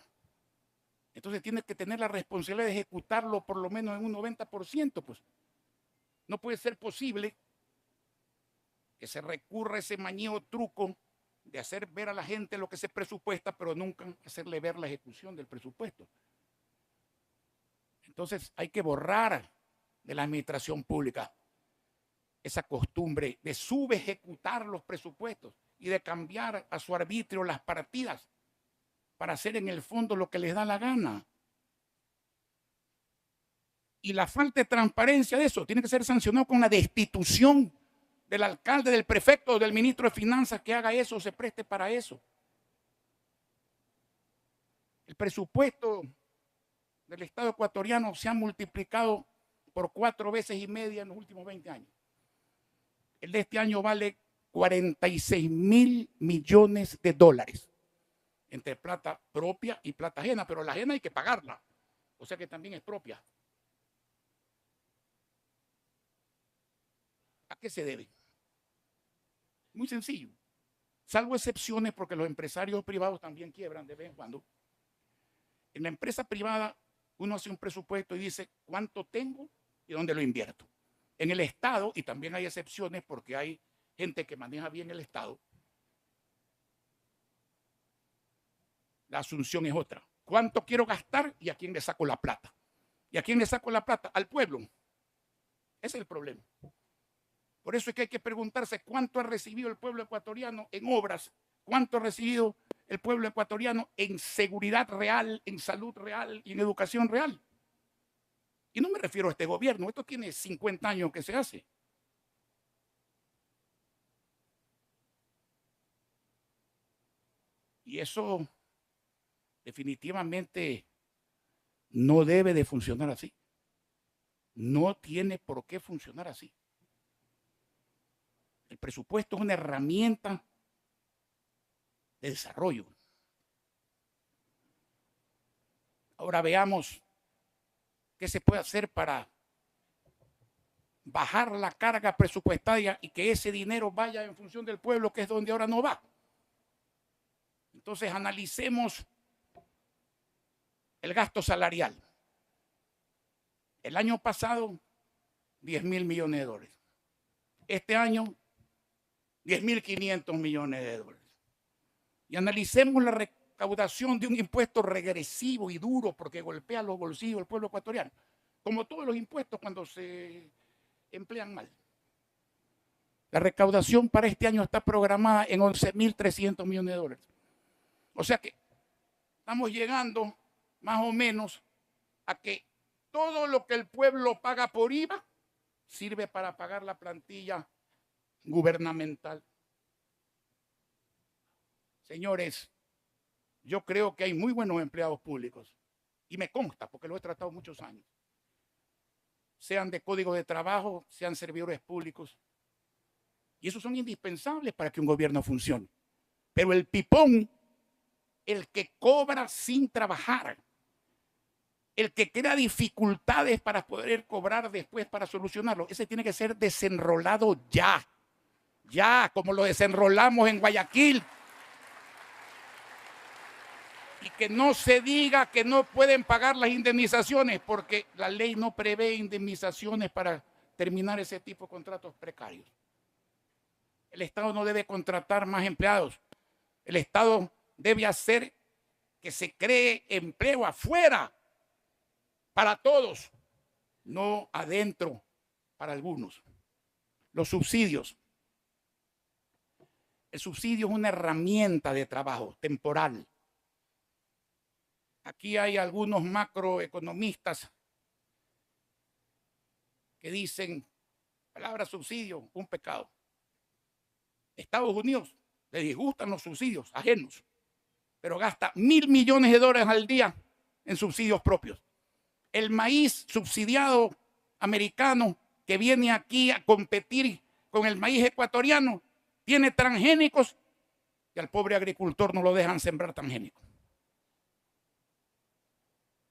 entonces tiene que tener la responsabilidad de ejecutarlo por lo menos en un 90%. Pues no puede ser posible que se recurra a ese mañeo truco de hacer ver a la gente lo que se presupuesta, pero nunca hacerle ver la ejecución del presupuesto. Entonces hay que borrar de la administración pública esa costumbre de subejecutar los presupuestos y de cambiar a su arbitrio las partidas para hacer en el fondo lo que les da la gana. Y la falta de transparencia de eso tiene que ser sancionado con la destitución del alcalde, del prefecto, del ministro de Finanzas que haga eso, se preste para eso. El presupuesto del Estado ecuatoriano se ha multiplicado por 4 veces y media en los últimos 20 años. El de este año vale 46.000 millones de dólares. Entre plata propia y plata ajena, pero la ajena hay que pagarla, o sea que también es propia. ¿A qué se debe? Muy sencillo, salvo excepciones porque los empresarios privados también quiebran de vez en cuando. En la empresa privada uno hace un presupuesto y dice cuánto tengo y dónde lo invierto. En el Estado, y también hay excepciones porque hay gente que maneja bien el Estado, la asunción es otra. ¿Cuánto quiero gastar y a quién le saco la plata? ¿Y a quién le saco la plata? Al pueblo. Ese es el problema. Por eso es que hay que preguntarse cuánto ha recibido el pueblo ecuatoriano en obras, cuánto ha recibido el pueblo ecuatoriano en seguridad real, en salud real y en educación real. Y no me refiero a este gobierno, esto tiene 50 años que se hace. Y eso definitivamente no debe de funcionar así. No tiene por qué funcionar así. El presupuesto es una herramienta de desarrollo. Ahora veamos qué se puede hacer para bajar la carga presupuestaria y que ese dinero vaya en función del pueblo, que es donde ahora no va. Entonces analicemos el gasto salarial. El año pasado, 10.000 millones de dólares. Este año, 10.500 millones de dólares. Y analicemos la recaudación de un impuesto regresivo y duro porque golpea los bolsillos del pueblo ecuatoriano, como todos los impuestos cuando se emplean mal. La recaudación para este año está programada en 11.300 millones de dólares. O sea que estamos llegando más o menos a que todo lo que el pueblo paga por IVA sirve para pagar la plantilla gubernamental. Señores, yo creo que hay muy buenos empleados públicos y me consta porque lo he tratado muchos años. Sean de código de trabajo, sean servidores públicos. Y esos son indispensables para que un gobierno funcione. Pero el pipón, el que cobra sin trabajar, el que crea dificultades para poder cobrar después para solucionarlo, ese tiene que ser desenrolado ya. Ya, como lo desenrolamos en Guayaquil. Y que no se diga que no pueden pagar las indemnizaciones, porque la ley no prevé indemnizaciones para terminar ese tipo de contratos precarios. El Estado no debe contratar más empleados. El Estado debe hacer que se cree empleo afuera para todos, no adentro para algunos. Los subsidios. El subsidio es una herramienta de trabajo temporal. Aquí hay algunos macroeconomistas que dicen, palabra subsidio, un pecado. Estados Unidos le disgustan los subsidios ajenos, pero gasta 1.000 millones de dólares al día en subsidios propios. El maíz subsidiado americano que viene aquí a competir con el maíz ecuatoriano tiene transgénicos y al pobre agricultor no lo dejan sembrar transgénicos.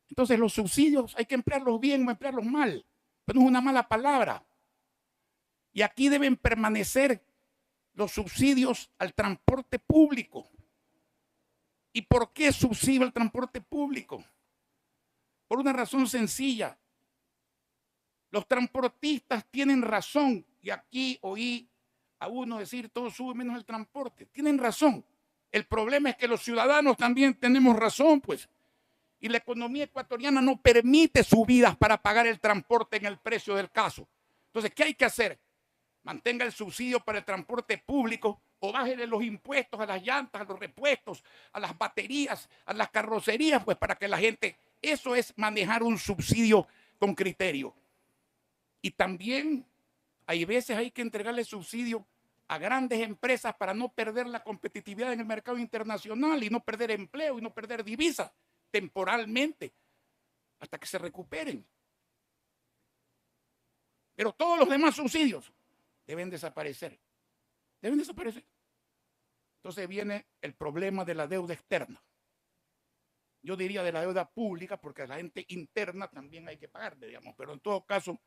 Entonces los subsidios hay que emplearlos bien o emplearlos mal, pero no es una mala palabra. Y aquí deben permanecer los subsidios al transporte público. ¿Y por qué subsidio al transporte público? Por una razón sencilla. Los transportistas tienen razón, y aquí oí a uno decir todo sube menos el transporte. Tienen razón. El problema es que los ciudadanos también tenemos razón, pues. Y la economía ecuatoriana no permite subidas para pagar el transporte en el precio del caso. Entonces, ¿qué hay que hacer? Mantenga el subsidio para el transporte público o bájele los impuestos a las llantas, a los repuestos, a las baterías, a las carrocerías, pues para que la gente... Eso es manejar un subsidio con criterio. Y también hay veces hay que entregarle subsidio a grandes empresas para no perder la competitividad en el mercado internacional y no perder empleo y no perder divisas temporalmente hasta que se recuperen. Pero todos los demás subsidios deben desaparecer. Deben desaparecer. Entonces viene el problema de la deuda externa. Yo diría de la deuda pública porque a la gente interna también hay que pagar, digamos, pero en todo caso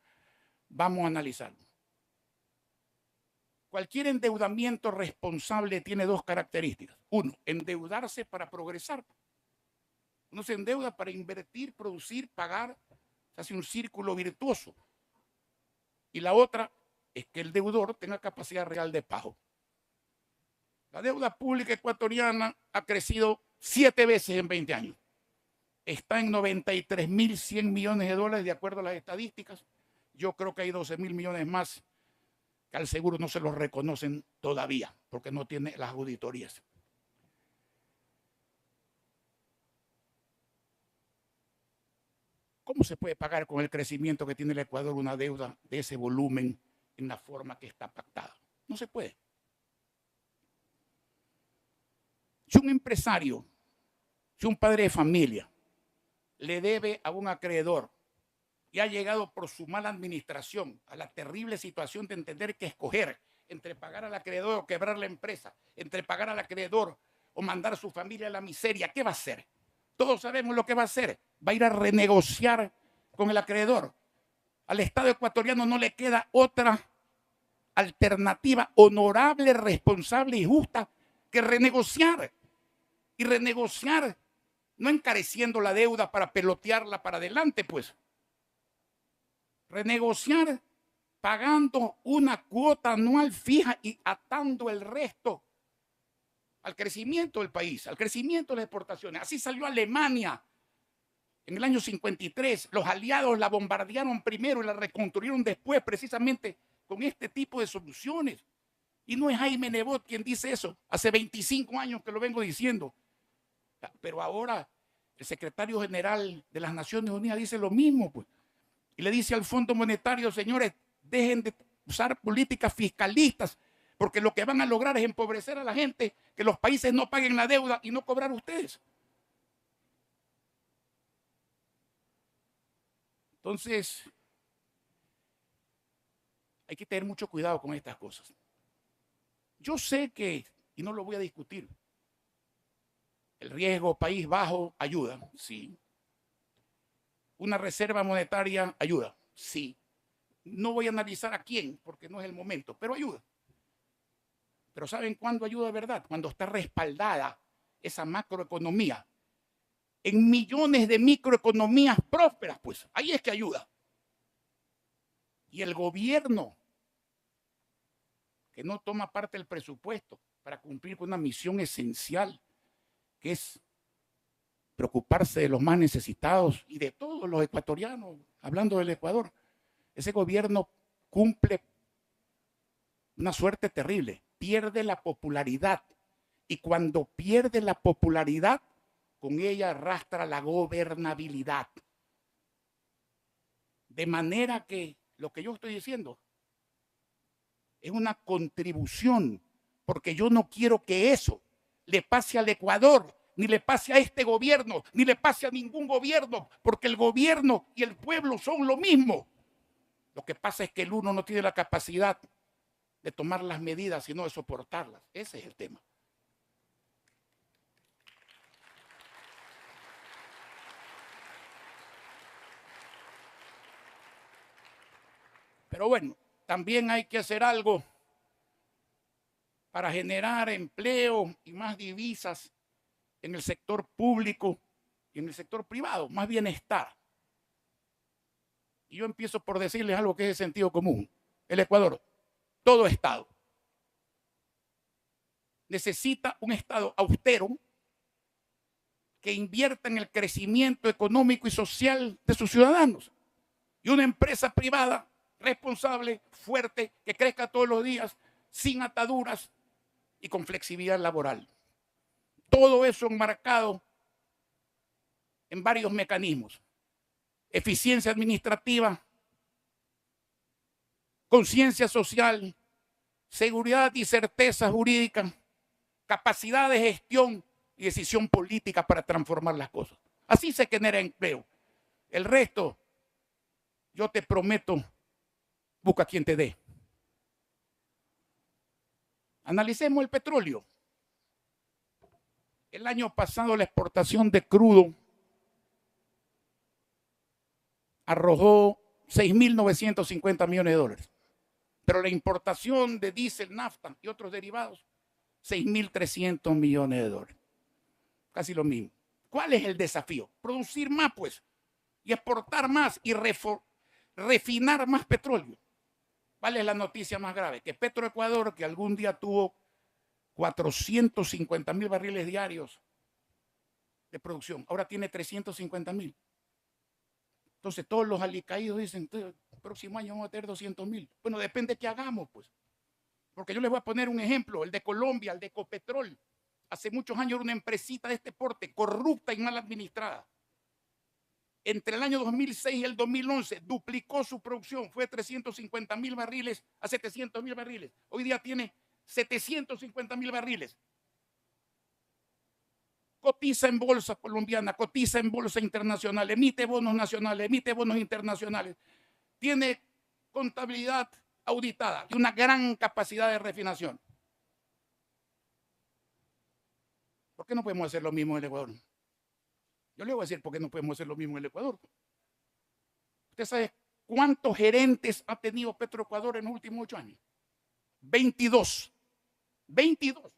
vamos a analizarlo. Cualquier endeudamiento responsable tiene dos características. Uno, endeudarse para progresar. Uno se endeuda para invertir, producir, pagar, se hace un círculo virtuoso. Y la otra es que el deudor tenga capacidad real de pago. La deuda pública ecuatoriana ha crecido 7 veces en 20 años. Está en 93.100 millones de dólares de acuerdo a las estadísticas. Yo creo que hay 12.000 millones más que al seguro no se los reconocen todavía porque no tiene las auditorías. ¿Cómo se puede pagar con el crecimiento que tiene el Ecuador una deuda de ese volumen en la forma que está pactada? No se puede. Si un empresario Si un padre de familia le debe a un acreedor y ha llegado por su mala administración a la terrible situación de entender que escoger entre pagar al acreedor o quebrar la empresa, entre pagar al acreedor o mandar a su familia a la miseria, ¿qué va a hacer? Todos sabemos lo que va a hacer. Va a ir a renegociar con el acreedor. Al Estado ecuatoriano no le queda otra alternativa honorable, responsable y justa que renegociar. Y renegociar no encareciendo la deuda para pelotearla para adelante, pues. Renegociar pagando una cuota anual fija y atando el resto al crecimiento del país, al crecimiento de las exportaciones. Así salió Alemania en el año 53. Los aliados la bombardearon primero y la reconstruyeron después, precisamente con este tipo de soluciones. Y no es Jaime Nebot quien dice eso. Hace 25 años que lo vengo diciendo. Pero ahora el secretario general de las Naciones Unidas dice lo mismo, pues. Y le dice al Fondo Monetario, señores, dejen de usar políticas fiscalistas, porque lo que van a lograr es empobrecer a la gente, que los países no paguen la deuda y no cobrar ustedes. Entonces, hay que tener mucho cuidado con estas cosas. Yo sé que, y no lo voy a discutir, el riesgo país bajo ayuda, sí. Una reserva monetaria ayuda, sí. No voy a analizar a quién, porque no es el momento, pero ayuda. Pero ¿saben cuándo ayuda de verdad? Cuando está respaldada esa macroeconomía en millones de microeconomías prósperas, pues ahí es que ayuda. Y el gobierno que no toma parte del presupuesto para cumplir con una misión esencial, que es preocuparse de los más necesitados y de todos los ecuatorianos, hablando del Ecuador, ese gobierno cumple una suerte terrible, pierde la popularidad, y cuando pierde la popularidad, con ella arrastra la gobernabilidad. De manera que lo que yo estoy diciendo es una contribución, porque yo no quiero que eso le pase al Ecuador, ni le pase a este gobierno, ni le pase a ningún gobierno, porque el gobierno y el pueblo son lo mismo. Lo que pasa es que el uno no tiene la capacidad de tomar las medidas, sino de soportarlas. Ese es el tema. Pero bueno, también hay que hacer algo para generar empleo y más divisas en el sector público y en el sector privado, más bienestar. Y yo empiezo por decirles algo que es de sentido común. El Ecuador, todo Estado, necesita un Estado austero que invierta en el crecimiento económico y social de sus ciudadanos. Y una empresa privada responsable, fuerte, que crezca todos los días, sin ataduras y con flexibilidad laboral. Todo eso enmarcado en varios mecanismos. Eficiencia administrativa, conciencia social, seguridad y certeza jurídica, capacidad de gestión y decisión política para transformar las cosas. Así se genera empleo. El resto, yo te prometo, busca quien te dé. Analicemos el petróleo. El año pasado la exportación de crudo arrojó 6.950 millones de dólares. Pero la importación de diésel, nafta y otros derivados, 6.300 millones de dólares. Casi lo mismo. ¿Cuál es el desafío? Producir más, pues, y exportar más y refinar más petróleo. ¿Cuál es la noticia más grave? Que Petroecuador, que algún día tuvo 450.000 barriles diarios de producción, ahora tiene 350.000. Entonces todos los alicaídos dicen, el próximo año vamos a tener 200.000. Bueno, depende de qué hagamos, pues. Porque yo les voy a poner un ejemplo, el de Colombia, el de Ecopetrol. Hace muchos años era una empresita de este porte, corrupta y mal administrada. Entre el año 2006 y el 2011 duplicó su producción, fue de 350.000 barriles a 700.000 barriles. Hoy día tiene 750.000 barriles. cotiza en bolsa colombiana, cotiza en bolsa internacional, emite bonos nacionales, emite bonos internacionales, tiene contabilidad auditada y una gran capacidad de refinación. ¿Por qué no podemos hacer lo mismo en el Ecuador? Yo le voy a decir por qué no podemos hacer lo mismo en el Ecuador. ¿Usted sabe cuántos gerentes ha tenido Petroecuador en los últimos 8 años? 22. 22.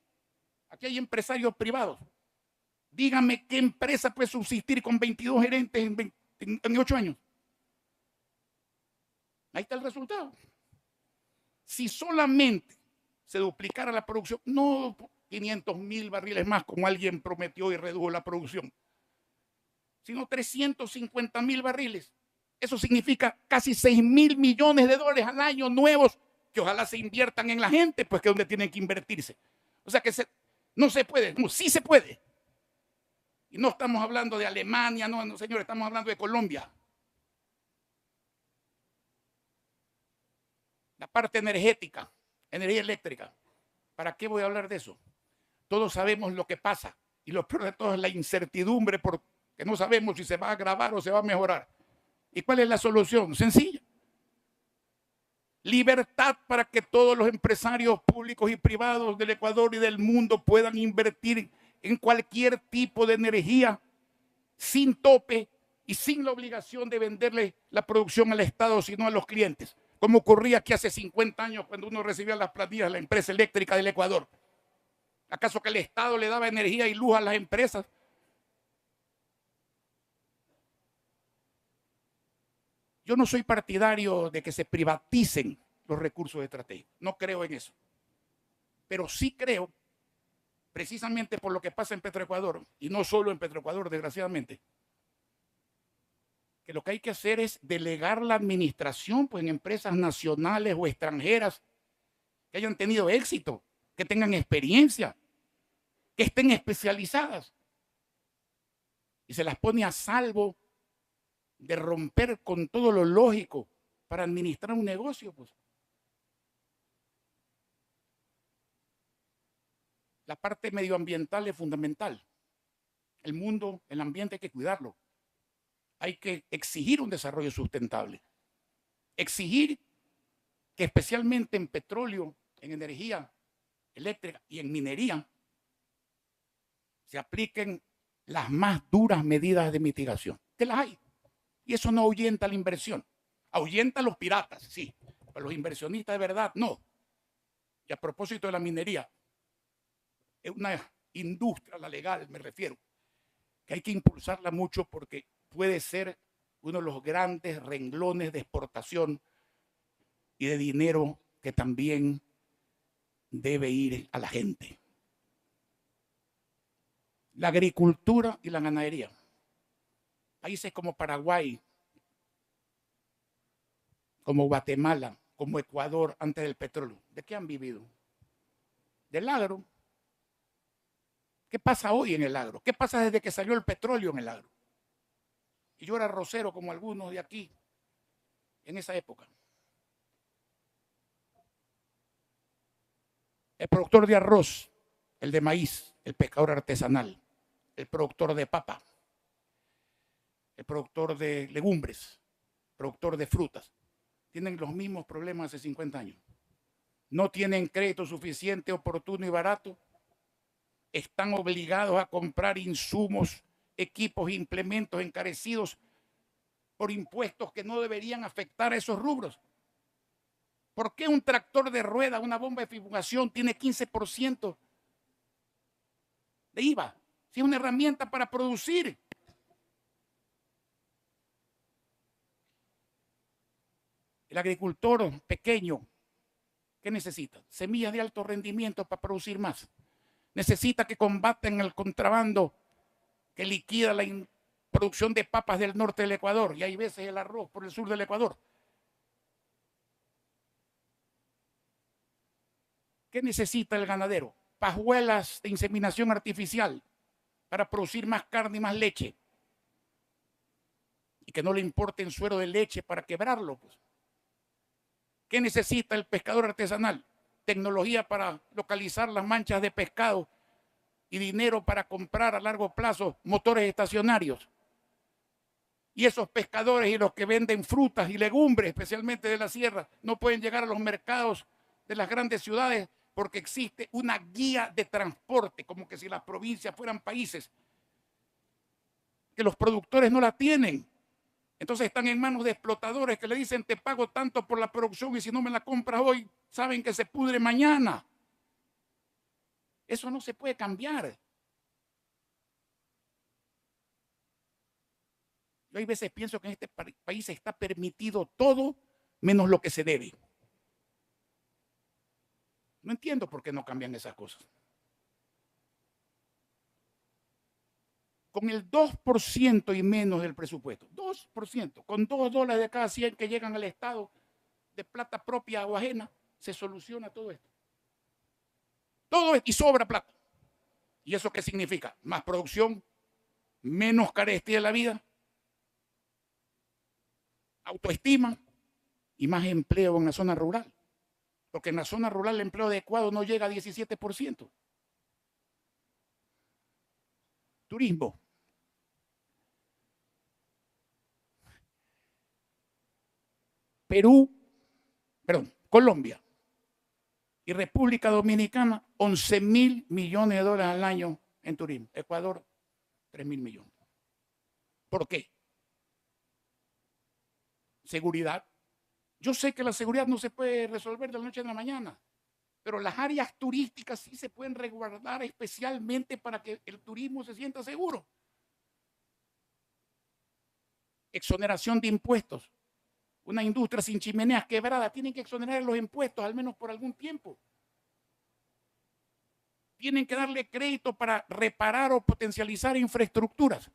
Aquí hay empresarios privados. Dígame qué empresa puede subsistir con 22 gerentes en 8 años. Ahí está el resultado. Si solamente se duplicara la producción, no 500.000 barriles más como alguien prometió y redujo la producción, sino 350.000 barriles. Eso significa casi 6.000 millones de dólares al año nuevos que ojalá se inviertan en la gente, pues que es donde tienen que invertirse. O sea que no se puede, no, sí se puede. Y no estamos hablando de Alemania, no, señores, estamos hablando de Colombia. La parte energética, energía eléctrica. ¿Para qué voy a hablar de eso? Todos sabemos lo que pasa y lo peor de todo es la incertidumbre porque no sabemos si se va a agravar o se va a mejorar. ¿Y cuál es la solución? Sencilla. Libertad para que todos los empresarios públicos y privados del Ecuador y del mundo puedan invertir en cualquier tipo de energía sin tope y sin la obligación de venderle la producción al Estado, sino a los clientes, como ocurría aquí hace 50 años cuando uno recibía las planillas de la empresa eléctrica del Ecuador. ¿Acaso que el Estado le daba energía y luz a las empresas? Yo no soy partidario de que se privaticen los recursos estratégicos. No creo en eso. Pero sí creo, precisamente por lo que pasa en Petroecuador, y no solo en Petroecuador, desgraciadamente, que lo que hay que hacer es delegar la administración pues, en empresas nacionales o extranjeras que hayan tenido éxito, que tengan experiencia, que estén especializadas. Y se las pone a salvo de romper con todo lo lógico para administrar un negocio. Pues. La parte medioambiental es fundamental. El mundo, el ambiente hay que cuidarlo. Hay que exigir un desarrollo sustentable. Exigir que especialmente en petróleo, en energía eléctrica y en minería se apliquen las más duras medidas de mitigación. Que las hay. Y eso no ahuyenta la inversión. Ahuyenta a los piratas, sí. Pero los inversionistas de verdad, no. Y a propósito de la minería, es una industria, la legal me refiero, que hay que impulsarla mucho porque puede ser uno de los grandes renglones de exportación y de dinero que también debe ir a la gente. La agricultura y la ganadería. Países como Paraguay, como Guatemala, como Ecuador antes del petróleo, ¿de qué han vivido? Del agro. ¿Qué pasa hoy en el agro? ¿Qué pasa desde que salió el petróleo en el agro? Y yo era arrocero como algunos de aquí en esa época. El productor de arroz, el de maíz, el pescador artesanal, el productor de papa, el productor de legumbres, productor de frutas, tienen los mismos problemas hace 50 años. No tienen crédito suficiente, oportuno y barato. Están obligados a comprar insumos, equipos e implementos encarecidos por impuestos que no deberían afectar a esos rubros. ¿Por qué un tractor de rueda, una bomba de fumigación tiene 15% de IVA? Si es una herramienta para producir. El agricultor pequeño, ¿qué necesita? Semillas de alto rendimiento para producir más. Necesita que combaten el contrabando que liquida la producción de papas del norte del Ecuador y hay veces el arroz por el sur del Ecuador. ¿Qué necesita el ganadero? Pajuelas de inseminación artificial para producir más carne y más leche. Y que no le importe el suero de leche para quebrarlo. Pues. ¿Qué necesita el pescador artesanal? Tecnología para localizar las manchas de pescado y dinero para comprar a largo plazo motores estacionarios. Y esos pescadores y los que venden frutas y legumbres, especialmente de la sierra, no pueden llegar a los mercados de las grandes ciudades porque existe una guía de transporte, como que si las provincias fueran países, que los productores no la tienen. Entonces están en manos de explotadores que le dicen te pago tanto por la producción y si no me la compras hoy, saben que se pudre mañana. Eso no se puede cambiar. Yo hay veces pienso que en este país está permitido todo menos lo que se debe. No entiendo por qué no cambian esas cosas. Con el 2% y menos del presupuesto, 2%, con $2 de cada 100 que llegan al Estado de plata propia o ajena, se soluciona todo esto. Todo esto y sobra plata. ¿Y eso qué significa? Más producción, menos carestía de la vida, autoestima y más empleo en la zona rural. Porque en la zona rural el empleo adecuado no llega a 17%. Turismo. Colombia y República Dominicana, 11.000 millones de dólares al año en turismo. Ecuador, 3.000 millones. ¿Por qué? Seguridad. Yo sé que la seguridad no se puede resolver de la noche a la mañana, pero las áreas turísticas sí se pueden resguardar especialmente para que el turismo se sienta seguro. Exoneración de impuestos. Una industria sin chimeneas quebrada, tienen que exonerar los impuestos al menos por algún tiempo. Tienen que darle crédito para reparar o potencializar infraestructuras.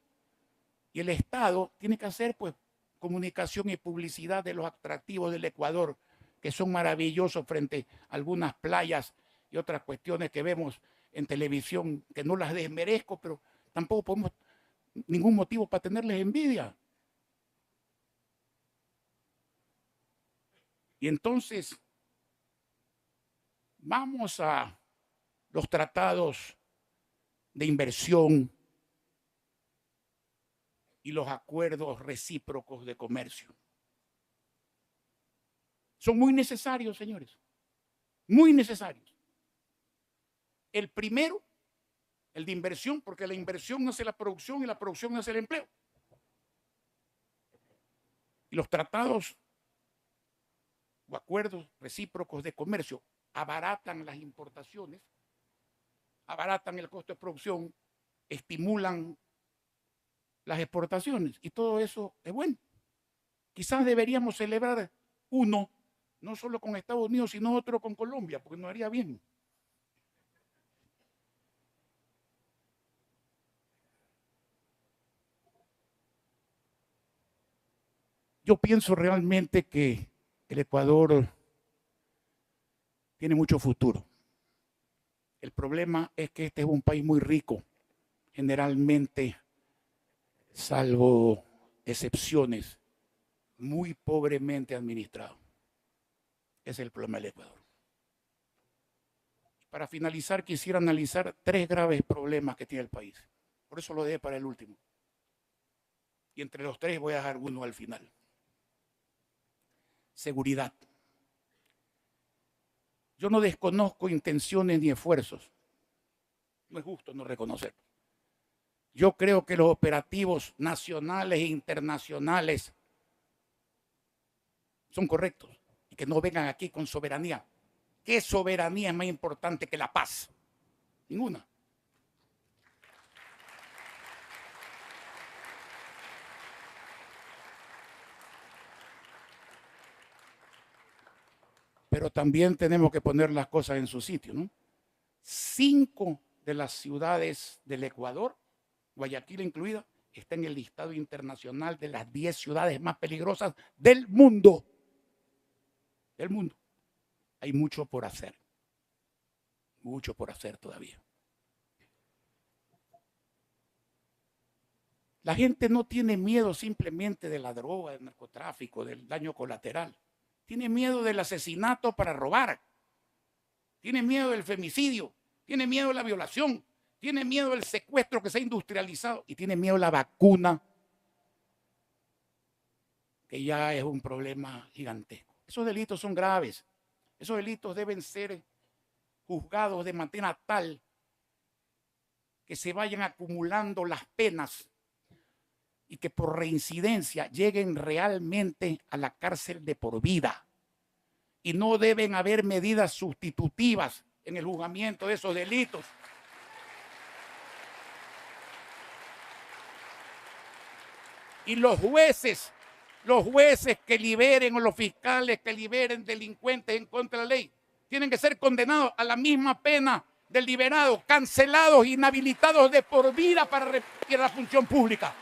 Y el Estado tiene que hacer pues comunicación y publicidad de los atractivos del Ecuador, que son maravillosos frente a algunas playas y otras cuestiones que vemos en televisión, que no las desmerezco, pero tampoco podemos ningún motivo para tenerles envidia. Y entonces, vamos a los tratados de inversión y los acuerdos recíprocos de comercio. Son muy necesarios, señores, muy necesarios. El primero, el de inversión, porque la inversión hace la producción y la producción hace el empleo. Y los tratados o acuerdos recíprocos de comercio abaratan las importaciones, abaratan el costo de producción, estimulan las exportaciones y todo eso es bueno. Quizás deberíamos celebrar uno, no solo con Estados Unidos, sino otro con Colombia, porque nos haría bien. Yo pienso realmente que el Ecuador tiene mucho futuro. El problema es que este es un país muy rico, generalmente, salvo excepciones, muy pobremente administrado. Ese es el problema del Ecuador. Para finalizar, quisiera analizar 3 graves problemas que tiene el país. Por eso lo dejé para el último. Y entre los 3 voy a dejar uno al final. Seguridad. Yo no desconozco intenciones ni esfuerzos. No es justo no reconocerlo. Yo creo que los operativos nacionales e internacionales son correctos y que no vengan aquí con soberanía. ¿Qué soberanía es más importante que la paz? Ninguna. Pero también tenemos que poner las cosas en su sitio, ¿no? 5 de las ciudades del Ecuador, Guayaquil incluida, está en el listado internacional de las 10 ciudades más peligrosas del mundo. Del mundo. Hay mucho por hacer. Mucho por hacer todavía. La gente no tiene miedo simplemente de la droga, del narcotráfico, del daño colateral. Tiene miedo del asesinato para robar. Tiene miedo del femicidio. Tiene miedo de la violación. tiene miedo del secuestro que se ha industrializado y tiene miedo a la vacuna, que ya es un problema gigantesco. Esos delitos son graves. Esos delitos deben ser juzgados de manera tal que se vayan acumulando las penas y que por reincidencia lleguen realmente a la cárcel de por vida. Y no deben haber medidas sustitutivas en el juzgamiento de esos delitos. Y los jueces que liberen o los fiscales que liberen delincuentes en contra de la ley tienen que ser condenados a la misma pena del liberado, cancelados, inhabilitados de por vida para repetir la función pública.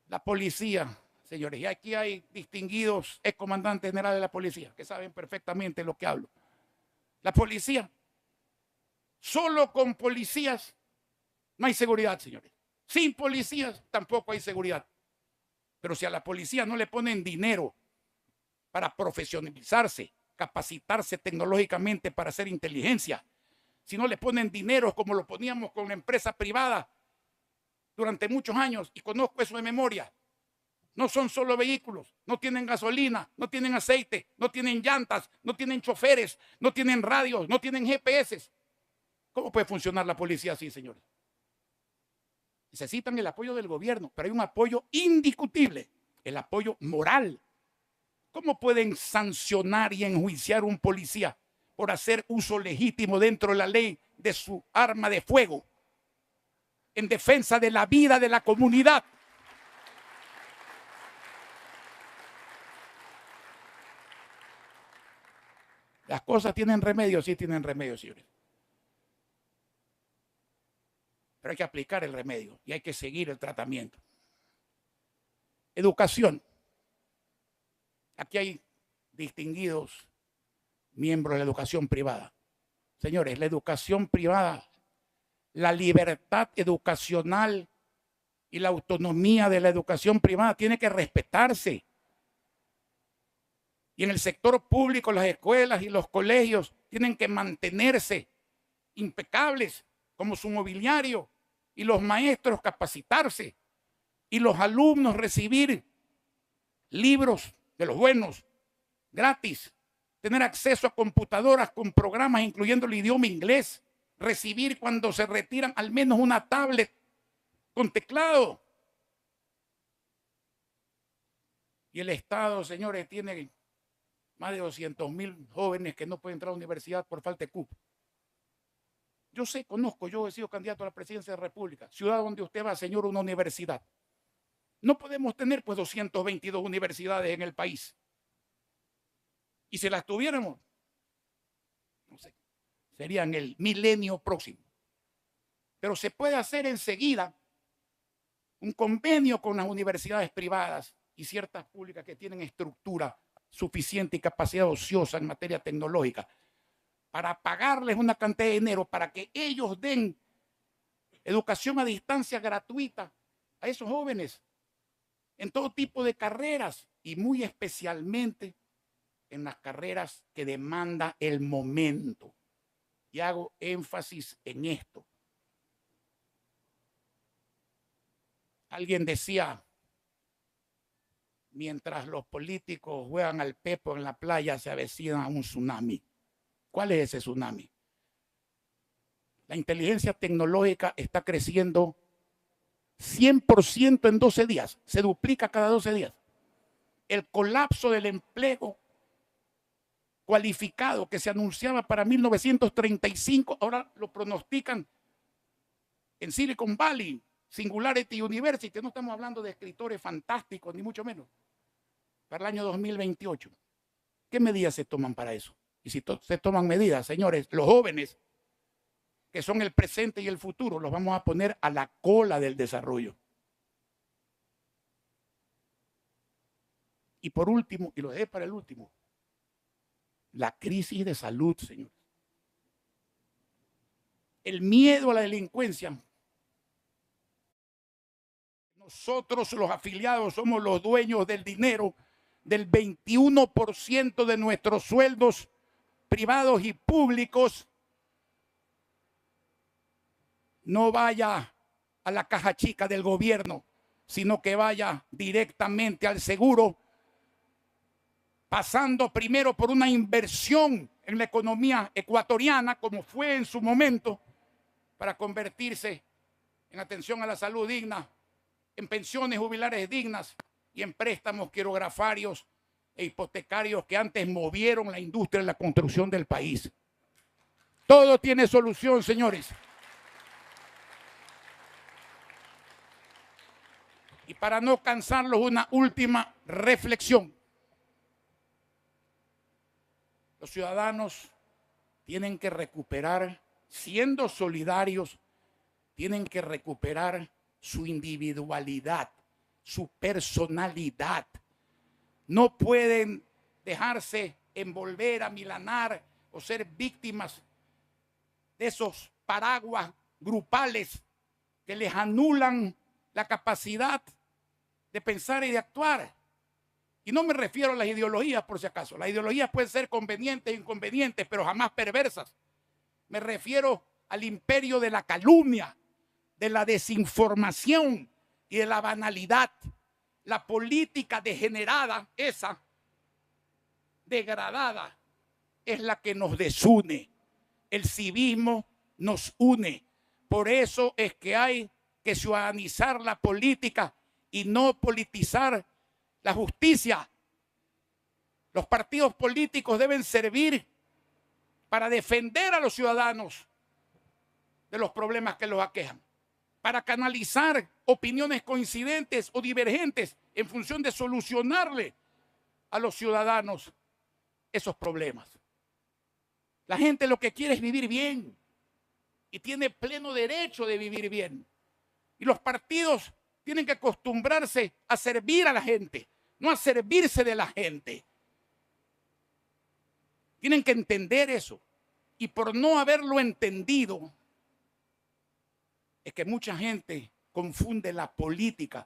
La policía, señores, y aquí hay distinguidos excomandantes generales de la policía que saben perfectamente lo que hablo. La policía, solo con policías no hay seguridad, señores. Sin policías tampoco hay seguridad. Pero si a la policía no le ponen dinero para profesionalizarse, capacitarse tecnológicamente para hacer inteligencia, si no le ponen dinero como lo poníamos con la empresa privada durante muchos años, y conozco eso de memoria, no son solo vehículos, no tienen gasolina, no tienen aceite, no tienen llantas, no tienen choferes, no tienen radios, no tienen GPS. ¿Cómo puede funcionar la policía así, señores? Necesitan el apoyo del gobierno, pero hay un apoyo indiscutible, el apoyo moral. ¿Cómo pueden sancionar y enjuiciar a un policía por hacer uso legítimo dentro de la ley de su arma de fuego en defensa de la vida de la comunidad? Las cosas tienen remedio, sí tienen remedio, señores. Pero hay que aplicar el remedio y hay que seguir el tratamiento. Educación. Aquí hay distinguidos miembros de la educación privada. Señores, la educación privada, la libertad educacional y la autonomía de la educación privada tiene que respetarse. Y en el sector público, las escuelas y los colegios tienen que mantenerse impecables como su mobiliario, y los maestros capacitarse, y los alumnos recibir libros de los buenos, gratis, tener acceso a computadoras con programas incluyendo el idioma inglés, recibir cuando se retiran al menos una tablet con teclado. Y el Estado, señores, tiene más de 200.000 jóvenes que no pueden entrar a la universidad por falta de cupo. Yo sé, conozco, yo he sido candidato a la presidencia de la República, ciudad donde usted va, señor, una universidad. No podemos tener pues 222 universidades en el país. Y si las tuviéramos, no sé, sería en el milenio próximo. Pero se puede hacer enseguida un convenio con las universidades privadas y ciertas públicas que tienen estructura suficiente y capacidad ociosa en materia tecnológica, para pagarles una cantidad de dinero para que ellos den educación a distancia gratuita a esos jóvenes en todo tipo de carreras y muy especialmente en las carreras que demanda el momento. Y hago énfasis en esto. Alguien decía, mientras los políticos juegan al pepo en la playa, se avecina un tsunami. ¿Cuál es ese tsunami? La inteligencia tecnológica está creciendo 100% en 12 días. Se duplica cada 12 días. El colapso del empleo cualificado que se anunciaba para 1935, ahora lo pronostican en Silicon Valley, Singularity University. No estamos hablando de escritores fantásticos, ni mucho menos. Para el año 2028. ¿Qué medidas se toman para eso? Y si se toman medidas, señores, los jóvenes, que son el presente y el futuro, los vamos a poner a la cola del desarrollo. Y por último, y lo dejé para el último, la crisis de salud, señores. El miedo a la delincuencia. Nosotros, los afiliados, somos los dueños del dinero del 21% de nuestros sueldos privados y públicos no vaya a la caja chica del gobierno, sino que vaya directamente al seguro, pasando primero por una inversión en la economía ecuatoriana, como fue en su momento, para convertirse en atención a la salud digna, en pensiones jubilares dignas y en préstamos quirografarios e hipotecarios que antes movieron la industria de la construcción del país. Todo tiene solución, señores. Y para no cansarlos, una última reflexión. Los ciudadanos tienen que recuperar, siendo solidarios, tienen que recuperar su individualidad, su personalidad. No pueden dejarse envolver, amilanar o ser víctimas de esos paraguas grupales que les anulan la capacidad de pensar y de actuar. Y no me refiero a las ideologías, por si acaso. Las ideologías pueden ser convenientes e inconvenientes, pero jamás perversas. Me refiero al imperio de la calumnia, de la desinformación y de la banalidad. La política degenerada, esa, degradada, es la que nos desune. El civismo nos une. Por eso es que hay que ciudadanizar la política y no politizar la justicia. Los partidos políticos deben servir para defender a los ciudadanos de los problemas que los aquejan, para canalizar opiniones coincidentes o divergentes en función de solucionarle a los ciudadanos esos problemas. La gente lo que quiere es vivir bien y tiene pleno derecho de vivir bien. Y los partidos tienen que acostumbrarse a servir a la gente, no a servirse de la gente. Tienen que entender eso. Y por no haberlo entendido, es que mucha gente confunde la política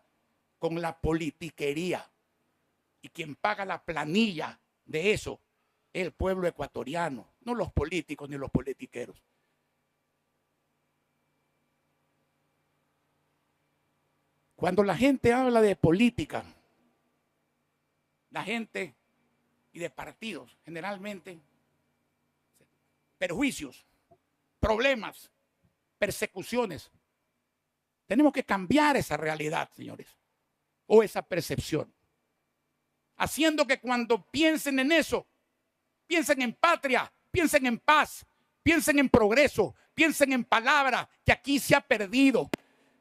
con la politiquería. Y quien paga la planilla de eso es el pueblo ecuatoriano, no los políticos ni los politiqueros. Cuando la gente habla de política, la gente y de partidos, generalmente, perjuicios, problemas, persecuciones. Tenemos que cambiar esa realidad, señores, o esa percepción, haciendo que cuando piensen en eso, piensen en patria, piensen en paz, piensen en progreso, piensen en palabra, que aquí se ha perdido.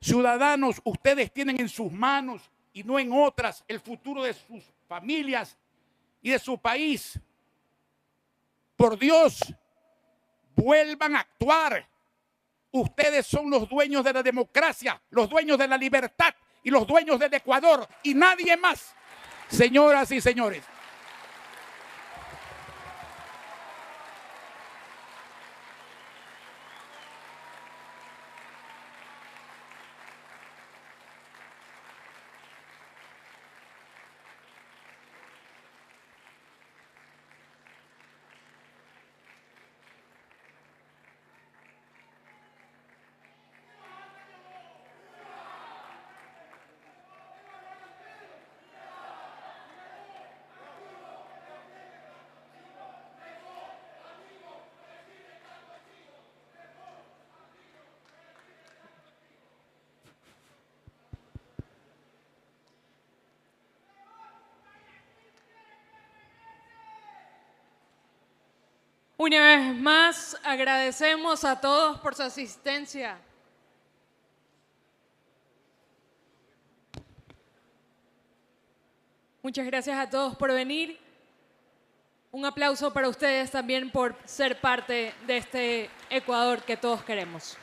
Ciudadanos, ustedes tienen en sus manos y no en otras el futuro de sus familias y de su país. Por Dios, vuelvan a actuar. Ustedes son los dueños de la democracia, los dueños de la libertad y los dueños del Ecuador y nadie más. Señoras y señores. Una vez más, agradecemos a todos por su asistencia. Muchas gracias a todos por venir. Un aplauso para ustedes también por ser parte de este Ecuador que todos queremos.